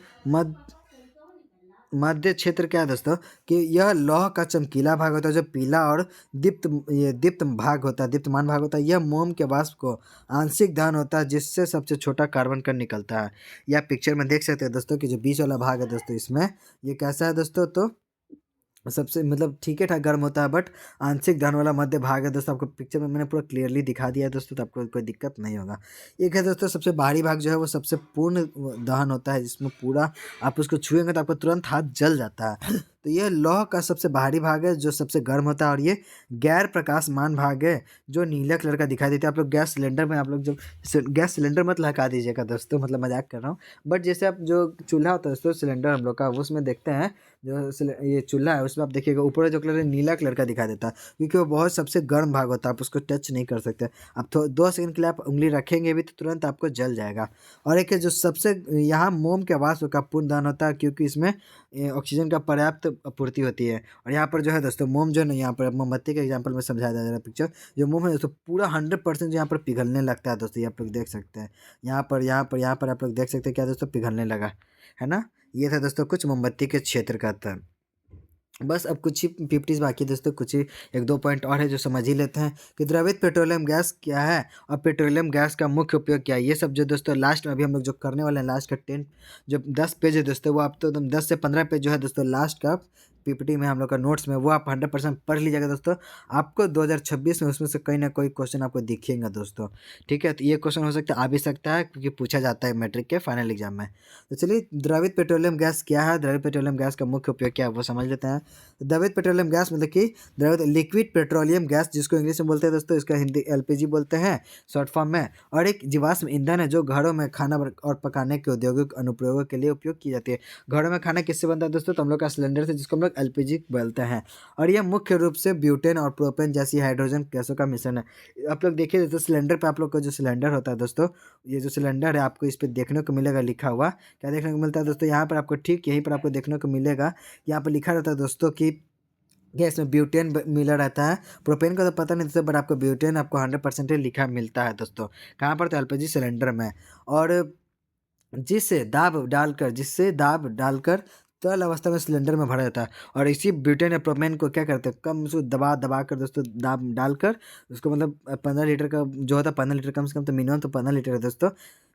मध्य क्षेत्र क्या है दोस्तों, कि यह लौह का चमकीला भाग होता है, जो पीला और दीप्त भाग होता है, दीप्तमान भाग होता है। यह मोम के वाष्प को आंशिक दहन होता है, जिससे सबसे छोटा कार्बन कण निकलता है। यह पिक्चर में देख सकते हैं दोस्तों कि जो बीच वाला भाग है दोस्तों, इसमें ये कैसा है दोस्तों? तो सबसे मतलब ठीक है ठाक गर्म होता है, बट आंशिक दहन वाला मध्य भाग है दोस्तों। आपको पिक्चर में मैंने पूरा क्लियरली दिखा दिया है दोस्तों, तो आपको कोई दिक्कत नहीं होगा। एक है दोस्तों सबसे बाहरी भाग, जो है वो सबसे पूर्ण दहन होता है, जिसमें पूरा आप उसको छुएंगे तो आपको तुरंत हाथ जल जाता है। तो ये लौह का सबसे बाहरी भाग है, जो सबसे गर्म होता है। और ये गैर प्रकाशमान भाग है, जो नीले कलर का दिखाई देता है। आप लोग गैस सिलेंडर में, आप लोग जब गैस सिलेंडर मत लगा दीजिएगा दोस्तों, मतलब मजाक कर रहा हूँ। बट जैसे आप जो चूल्हा होता है दोस्तों, सिलेंडर हम लोग का, उसमें देखते हैं जो ये चूल्हा है उसमें आप देखिएगा ऊपर जो कलर है नीला कलर का दिखाई देता है, क्योंकि वो बहुत सबसे गर्म भाग होता है। आप उसको टच नहीं कर सकते। आप 2 सेकंड के लिए आप उंगली रखेंगे भी तो तुरंत आपको जल जाएगा। और एक है जो सबसे यहाँ मोम के वाष्प का पूर्ण दहन होता है, क्योंकि इसमें ऑक्सीजन का पर्याप्त आपूर्ति होती है। और यहाँ पर जो है दोस्तों मोम जो है ना, यहाँ पर मोमबत्ती के एग्जाम्पल में समझाया जा रहा है पिक्चर, जो मोम है दोस्तों पूरा 100% यहाँ पर पिघलने लगता है दोस्तों। ये आप लोग देख सकते हैं, यहाँ पर आप लोग देख सकते हैं क्या दोस्तों, पिघलने लगा है ना। ये था दोस्तों कुछ मोमबत्ती के क्षेत्र का था। बस अब कुछ ही 50 बाकी दोस्तों, कुछ ही 1-2 पॉइंट और है जो समझ ही लेते हैं कि द्रवित पेट्रोलियम गैस क्या है और पेट्रोलियम गैस का मुख्य उपयोग क्या है। ये सब जो दोस्तों लास्ट में अभी हम लोग जो करने वाले हैं, लास्ट का 10 जो 10 पेज है दोस्तों, वो आप तो एकदम 10 से 15 पेज जो है दोस्तों लास्ट का पीपीटी में, हम लोग का नोट्स में, वो आप 100% पढ़ लीजिएगा दोस्तों। आपको 2026 में उसमें से कहीं ना कोई क्वेश्चन आपको दिखेगा दोस्तों। ठीक है, तो ये क्वेश्चन हो सकता है, आ भी सकता है, क्योंकि पूछा जाता है मैट्रिक के फाइनल एग्जाम में। तो चलिए, द्रवित पेट्रोलियम गैस क्या है, द्रवित पेट्रोलियम गैस का मुख्य उपयोग क्या है वो समझ लेते हैं। तो द्रवित पेट्रोलियम गैस मतलब कि द्रवित लिक्विड पेट्रोलियम गैस, जिसको इंग्लिश में बोलते हैं दोस्तों, इसका हिंदी एलपीजी बोलते हैं शॉर्ट फॉर्म में, और एक जीवाश्म ईंधन है जो घरों में खाना और पकाने के औद्योगिक अनुप्रयोगों के लिए उपयोग की जाती है। घरों में खाना किससे बनता है दोस्तों, तो हम लोग का सिलेंडर से, जिसको हम लोग एलपीजी बोलते हैं। और यह मुख्य रूप से ब्यूटेन और प्रोपेन जैसी हाइड्रोजन गैसों का मिश्रण है। आप लोग देखिए दोस्तों, सिलेंडर पे आप लोग का जो सिलेंडर होता है दोस्तों, ये जो सिलेंडर है आपको इस पे देखने को मिलेगा लिखा हुआ, क्या देखने को मिलता है दोस्तों, यहाँ पर आपको ठीक यहीं पर आपको देखने को मिलेगा, यहाँ पर लिखा रहता है दोस्तों कि गैस में ब्यूटेन मिला रहता है। प्रोपेन का तो पता नहीं दोस्तों, बट आपको ब्यूटेन आपको 100% लिखा मिलता है दोस्तों। कहाँ पर, तो एलपीजी सिलेंडर में। और जिससे दाब डालकर तरल अवस्था में सिलेंडर में भरा जाता है। और इसी ब्यूटेन या प्रोपेन को क्या करते हैं, कम से दबा दबा कर दोस्तों, दाब डालकर उसको, मतलब 15 लीटर का जो होता है, 15 लीटर कम से कम, तो मिनिमम तो 15 लीटर है दोस्तों,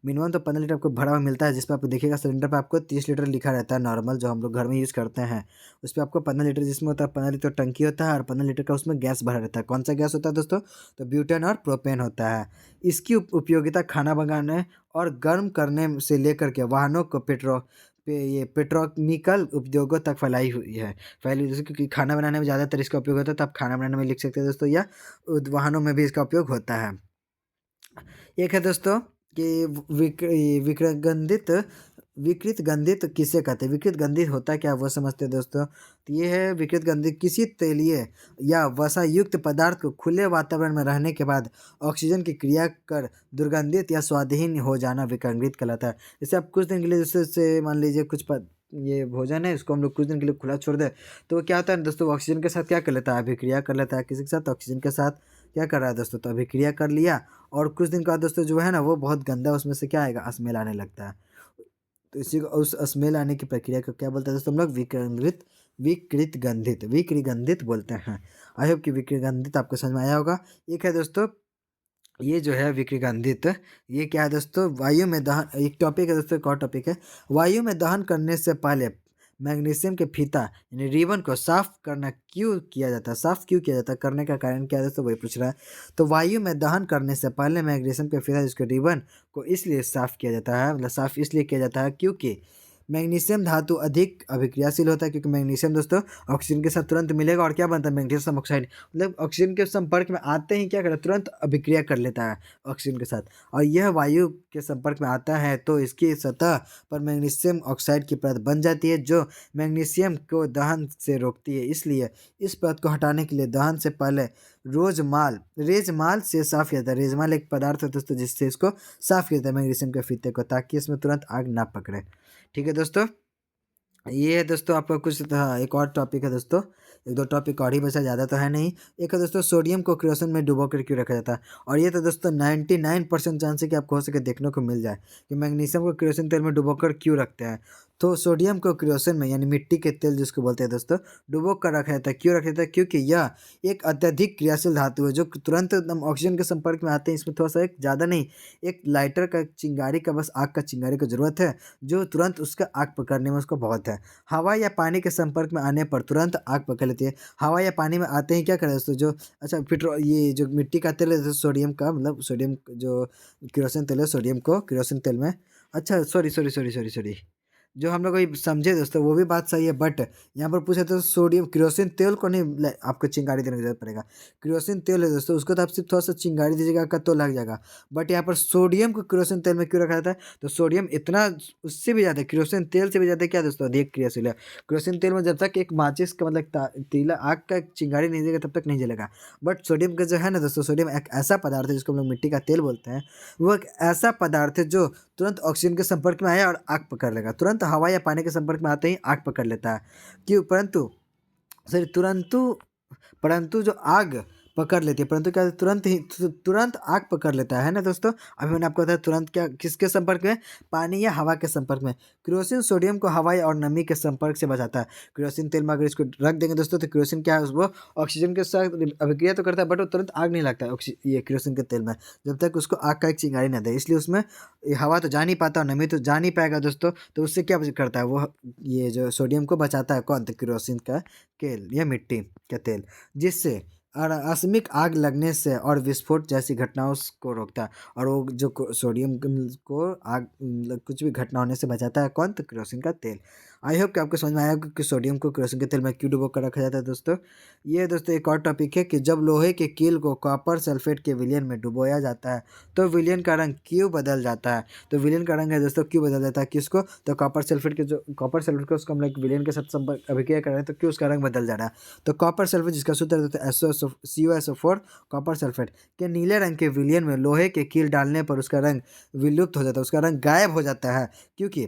मिनिमम तो 15 लीटर आपको भरा हुआ मिलता है। जिस पर आपको देखिएगा सिलेंडर पर आपको 30 लीटर लिखा रहता है, नॉर्मल जो हम लोग घर में यूज़ करते हैं, उस पर आपको 15 लीटर, जिसमें होता है 15 लीटर टंकी होता है, और 15 लीटर का उसमें गैस भरा रहता है। कौन सा गैस होता है दोस्तों, तो ब्यूटेन और प्रोपेन होता है। इसकी उपयोगिता खाना पकाने और गर्म करने से लेकर के वाहनों को ये पेट्रोकेमिकल उद्योगों तक फैली हुई, जैसे क्योंकि खाना बनाने में ज़्यादातर इसका उपयोग होता है, तो आप खाना बनाने में लिख सकते हैं दोस्तों, या वाहनों में भी इसका उपयोग होता है। एक है दोस्तों कि विकृत गंधित किसे कहते हैं, विकृत गंधित होता क्या, वो समझते हैं दोस्तों। तो ये है विकृत गंधित, किसी तेलीय या वसा युक्त पदार्थ को खुले वातावरण में रहने के बाद ऑक्सीजन की क्रिया कर दुर्गंधित या स्वादहीन हो जाना विकृत कहलाता है। जैसे आप कुछ दिन के लिए, जैसे मान लीजिए ये भोजन है, इसको हम लोग कुछ दिन के लिए खुला छोड़ दें, तो क्या होता है दोस्तों, ऑक्सीजन के साथ क्या कर लेता है, अभिक्रिया कर लेता है। किसी के साथ, ऑक्सीजन के साथ क्या कर रहा है दोस्तों, तो अभिक्रिया कर लिया, और कुछ दिन के बाद दोस्तों जो है ना, वो बहुत गंदा, उसमें से क्या आएगा, स्मेल आने लगता है। तो इसी को, उस स्मेल आने की प्रक्रिया को क्या बोलते हैं दोस्तों, हम लोग विकृत गंधित बोलते हैं। आई होप कि विकृत गंधित आपको समझ में आया होगा। एक है दोस्तों, ये जो है विकृगंधित, ये क्या है दोस्तों, वायु में दहन, एक टॉपिक है दोस्तों, एक और टॉपिक है। वायु में दहन करने से पहले मैग्नीशियम के फीता यानी रिबन को साफ करना क्यों किया जाता है, साफ क्यों किया जाता है, करने का कारण क्या है दोस्तों, वही पूछ रहा है। तो वायु में दहन करने से पहले मैग्नीशियम के फीता, जिसके रिबन को इसलिए साफ किया जाता है, मतलब साफ इसलिए किया जाता है क्योंकि मैग्नीशियम धातु अधिक अभिक्रियाशील होता है, क्योंकि मैग्नीशियम दोस्तों ऑक्सीजन के साथ तुरंत मिलेगा, और क्या बनता है, मैग्नीशियम ऑक्साइड, मतलब ऑक्सीजन के संपर्क में आते ही क्या करता है, तुरंत अभिक्रिया कर लेता है ऑक्सीजन के साथ। और यह वायु के संपर्क में आता है तो इसकी सतह पर मैग्नीशियम ऑक्साइड की परत बन जाती है, जो मैग्नीशियम को दहन से रोकती है। इसलिए इस परत को हटाने के लिए दहन से पहले रेजमाल से साफ किया जाता है। रेजमाल एक पदार्थ है दोस्तों, जिससे इसको साफ किया जाता है मैग्नीशियम के फीते को, ताकि इसमें तुरंत आग ना पकड़े। ठीक है दोस्तों, ये है दोस्तों आपका कुछ था। एक और टॉपिक है दोस्तों, एक दो टॉपिक और ही बचा, ज़्यादा तो है नहीं। एक है दोस्तों, सोडियम को क्रियोसन में डुबो कर क्यों रखा जाता है। और ये तो दोस्तों 99% चांस है कि आपको हो सके देखने को मिल जाए कि मैग्नीशियम को क्रियोसन तेल में डुबो कर क्यों रखते हैं। तो सोडियम को क्रियोसन में, यानी मिट्टी के तेल जिसको बोलते हैं दोस्तों, डुबो कर रखा जाता है। क्यों रखा जाता है, क्योंकि यह एक अत्यधिक क्रियाशील धातु है, जो तुरंत एकदम ऑक्सीजन के संपर्क में आते हैं। इसमें थोड़ा सा, एक ज़्यादा नहीं, एक लाइटर का चिंगारी का, बस आग का चिंगारी की ज़रूरत है, जो तुरंत उसका आग पकड़ने में उसको बहुत है। हवा या पानी के संपर्क में आने पर तुरंत आग पकड़ लेती है। हवा या पानी में आते ही क्या करें दोस्तों, जो अच्छा ये जो मिट्टी का तेल है दोस्तों, सोडियम का, मतलब सोडियम जो केरोसिन तेल है, सोडियम को केरोसिन तेल में, अच्छा सॉरी, जो हम लोग को समझे दोस्तों, वो भी बात सही है, बट यहाँ पर पूछे तो सोडियम केरोसिन तेल को नहीं आपको चिंगारी देने की जरूरत पड़ेगा। केरोसिन तेल है दोस्तों, उसको तो आप सिर्फ थोड़ा सा चिंगारी दीजिएगा का तो लग जाएगा। बट यहाँ पर सोडियम को केरोसिन तेल में क्यों रखा जाता है, तो सोडियम इतना, उससे भी ज़्यादा, केरोसिन तेल से भी ज़्यादा क्या दोस्तों, अधिक क्रियाशील है। केरोसिन तेल में जब तक एक माचिस का, मतलब तीला आग का चिंगारी नहीं देगा, तब तक नहीं जलेगा। बट सोडियम का जो है ना दोस्तों, सोडियम एक ऐसा पदार्थ है जिसको हम लोग मिट्टी का तेल बोलते हैं। वो एक ऐसा पदार्थ है जो तुरंत ऑक्सीजन के संपर्क में आया और आग पकड़ लेगा, तुरंत हवा या पानी के संपर्क में आते ही आग पकड़ लेता है। क्यों, परंतु सॉरी तुरंतु परंतु जो आग पकड़ लेती है, परंतु क्या तुरंत आग पकड़ लेता है ना दोस्तों। अभी मैंने आपको बताया तुरंत क्या किसके संपर्क में, पानी या हवा के संपर्क में। केरोसिन सोडियम को हवा और नमी के संपर्क से बचाता है। केरोसिन तेल में अगर इसको रख देंगे दोस्तों तो केरोसिन क्या है, वो ऑक्सीजन के साथ अभिक्रिया तो करता है, बट वो तुरंत आग नहीं लगता है ये केरोसिन के तेल में, जब तक उसको आग का एक चिंगारी ना दे। इसलिए उसमें हवा तो जा नहीं पाता और नमी तो जा नहीं पाएगा दोस्तों। तो उससे क्या करता है वो, ये जो सोडियम को बचाता है कौन, तो केरोसिन का तेल या मिट्टी का तेल, जिससे आकस्मिक आग लगने से और विस्फोट जैसी घटनाओं को रोकता है। और वो जो सोडियम को आग कुछ भी घटना होने से बचाता है कौन, तो केरोसिन का तेल। आई होप कि आपको समझ में आया होगा कि सोडियम को केरोसिन के तेल में क्यों डुबो कर रखा जाता है दोस्तों। ये दोस्तों एक और टॉपिक है कि जब लोहे के कील को कॉपर सल्फेट के विलयन में डुबोया जाता है तो विलयन का रंग क्यों बदल जाता है। तो विलयन का रंग है दोस्तों क्यों बदल जाता है, किसको, तो कॉपर सल्फेट के, जो कॉपर सल्फेट को उसको हम लोग विलयन के साथ संपर्क अभिक्रिया कर रहे हैं तो क्यों उसका रंग बदल जा रहा है। तो कॉपर सल्फेट जिसका सूत्र है CuSO4 कॉपर सल्फेट के नीले रंग के विलयन में लोहे के कील डालने पर उसका रंग विलुप्त हो जाता है, उसका रंग गायब हो जाता है, क्योंकि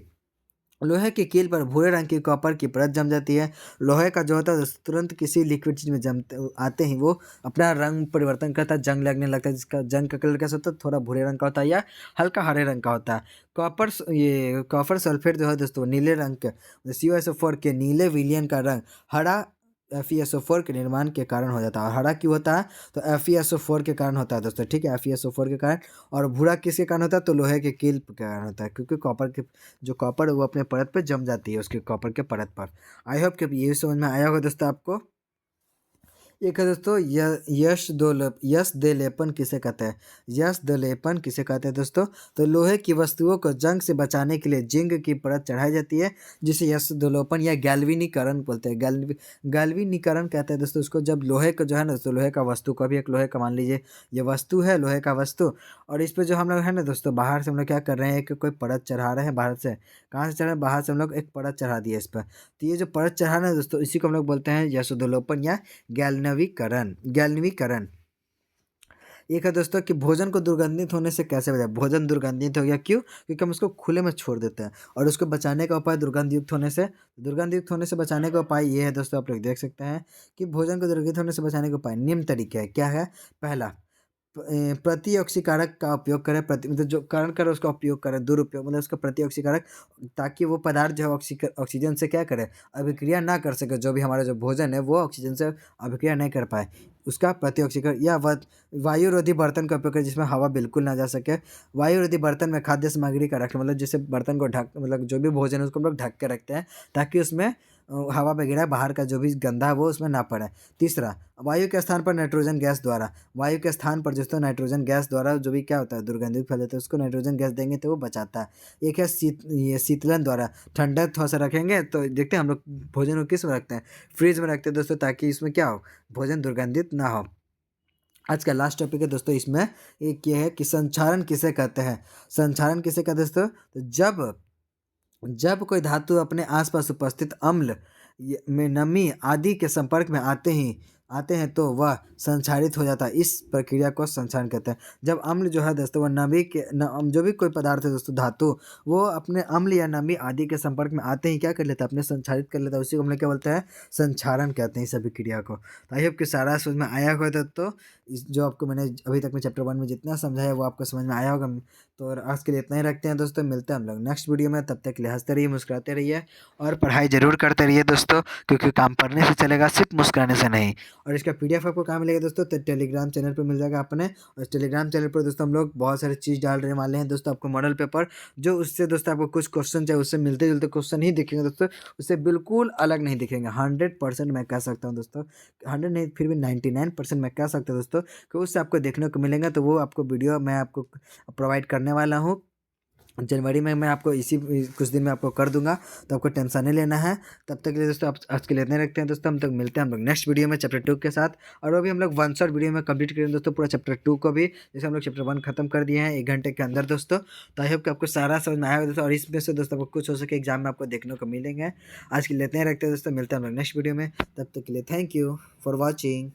लोहे की कील पर भूरे रंग की कॉपर की परत जम जाती है। लोहे का जो होता है तुरंत किसी लिक्विड चीज में जमते आते ही वो अपना रंग परिवर्तन करता है, जंग लगने लगता है, जिसका जंग का कलर कैसा होता है, थोड़ा भूरे रंग का होता है या हल्का हरे रंग का होता है। ये कॉपर सल्फेट जो है दोस्तों नीले रंग के, CuSO4 के नीले विलयन का रंग हरा FeSO4 के निर्माण के कारण हो जाता है। और हरा क्यों होता है, तो FeSO4 के कारण होता है दोस्तों, ठीक है, FeSO4 के कारण। और भूरा किसके कारण होता है, तो लोहे के कील के कारण होता है, क्योंकि कॉपर के जो कॉपर है वो अपने परत पे जम जाती है, उसके कॉपर के परत पर। आई होप कि ये समझ में आया होगा दोस्तों आपको। एक है दोस्तों यश दे लेपन किसे कहते हैं, यश दे लेपन किसे कहते हैं दोस्तों। तो लोहे की वस्तुओं को जंग से बचाने के लिए जिंक की परत चढ़ाई जाती है, जिसे यश दोलोपन या गैल्वेनीकरण बोलते हैं। गैल्वेनीकरण कहते हैं दोस्तों उसको, जब लोहे का जो है ना, तो लोहे का वस्तु का भी एक लोहे का मान लीजिए ये वस्तु है, लोहे का वस्तु, और इस पर जो हम लोग है ना दोस्तों, बाहर से हम लोग क्या कर रहे हैं कि कोई परत चढ़ा रहे हैं बाहर से। कहाँ से चढ़ा रहे हैं, बाहर से हम लोग एक परत चढ़ा दिए इस पर। तो ये जो परत चढ़ाना है दोस्तों, इसी को हम लोग बोलते हैं यशोदोलोपन या गैल्वनीकरण। एक है दोस्तों कि भोजन को दुर्गंधित होने से कैसे बचाए। भोजन दुर्गंधित हो गया क्यों, क्योंकि हम उसको खुले में छोड़ देते हैं, और उसको बचाने का उपाय दुर्गंधयुक्त होने से बचाने का उपाय ये है दोस्तों, आप लोग देख सकते हैं कि भोजन को दुर्गंधित होने से बचाने का उपाय निम्न तरीके है। क्या है, पहला, प्रतिऑक्सीकारक का उपयोग करें, मतलब जो कारण कर उसका उपयोग करें, दुरुपयोग मतलब उसका प्रतिऑक्सीकारक, ताकि वो पदार्थ जो है ऑक्सीजन से क्या करे, अभिक्रिया ना कर सके, जो भी हमारा जो भोजन है वो ऑक्सीजन से अभिक्रिया नहीं कर पाए, उसका प्रतिऑक्सीकरण। या वायुरोधी बर्तन का उपयोग करें जिसमें हवा बिल्कुल ना जा सके। वायुरोधी बर्तन में खाद्य सामग्री का रखें, मतलब जैसे बर्तन को ढक, मतलब जो भी भोजन है उसको हम लोग ढक के रखते हैं, ताकि उसमें हवा वगैरह बाहर का जो भी गंदा है वो उसमें ना पड़े। तीसरा, वायु के स्थान पर नाइट्रोजन गैस द्वारा, वायु के स्थान पर दोस्तों नाइट्रोजन गैस द्वारा जो भी क्या होता है दुर्गंधित फैल जाता है, उसको नाइट्रोजन गैस देंगे तो वो बचाता है। एक है ये शीतलन द्वारा, ठंडा थोड़ा सा रखेंगे तो देखते हैं हम लोग भोजन को किस में रखते हैं, फ्रिज में रखते हैं दोस्तों, ताकि इसमें क्या हो, भोजन दुर्गंधित ना हो। आज का लास्ट टॉपिक है दोस्तों, इसमें एक ये है कि संक्षारण किसे कहते हैं। संक्षारण किसे कहते हैं दोस्तों, तो जब कोई धातु अपने आसपास उपस्थित अम्ल में नमी आदि के संपर्क में आते हैं तो वह संक्षारित हो जाता है। इस प्रक्रिया को संक्षारण कहते हैं। जब अम्ल जो है दोस्तों वह नमी के जो भी कोई पदार्थ है दोस्तों, धातु, वो अपने अम्ल या नमी आदि के संपर्क में आते ही क्या कर लेता है, अपने संक्षारित कर लेता है, उसी को हम लोग क्या बोलते हैं, संक्षारण कहते हैं इस सभी क्रिया को। तो आई होप कि सारा समझ में आया होगा दोस्तों। जो आपको मैंने अभी तक में चैप्टर 1 में जितना समझाया वो आपको समझ में आया होगा। तो और आज के लिए इतना ही रखते हैं दोस्तों, मिलते हैं हम लोग नेक्स्ट वीडियो में। तब तक के लिए हंसते रहिए, मुस्कुराते रहिए, और पढ़ाई जरूर करते रहिए दोस्तों, क्योंकि काम पढ़ने से चलेगा, सिर्फ मुस्कुराने से नहीं। और इसका PDF आपको कहाँ मिलेगा दोस्तों, तो टेलीग्राम चैनल पर मिल जाएगा अपने। और इस टेलीग्राम चैनल पर दोस्तों हम लोग बहुत सारी चीज़ डालने वाले हैं दोस्तों, आपको मॉडल पेपर, जो उससे दोस्तों आपको कुछ क्वेश्चन चाहिए उससे मिलते जुलते क्वेश्चन ही दिखेंगे दोस्तों, उससे बिल्कुल अलग नहीं दिखेंगे। 100% मैं कह सकता हूँ दोस्तों, 100 नहीं फिर भी 99% मैं कह सकता हूँ दोस्तों कि उससे आपको देखने को मिलेगा। तो वो आपको वीडियो मैं आपको प्रोवाइड करने वाला हूँ जनवरी में, मैं आपको इसी कुछ दिन में आपको कर दूंगा, तो आपको टेंशन नहीं लेना है। तब तक के लिए दोस्तों आप आज के लिए इतने रखते हैं दोस्तों, हम तक मिलते हैं हम लोग नेक्स्ट वीडियो में चैप्टर 2 के साथ। और वो भी हम लोग 1 शॉट वीडियो में कंप्लीट करेंगे दोस्तों, पूरा चैप्टर 2 को भी, जैसे हम लोग चैप्टर 1 खत्म कर दिए हैं 1 घंटे के अंदर दोस्तों। तो आई होप कि आपको सारा समझ में आया होगा दोस्तों, और इसमें से दोस्तों आपको कुछ हो सके एग्जाम में आपको देखने को मिलेंगे। आज के लिए इतने रखते हैं दोस्तों, मिलते हैं हम लोग नेक्स्ट वीडियो में, तब तक के लिए थैंक यू फॉर वॉचिंग।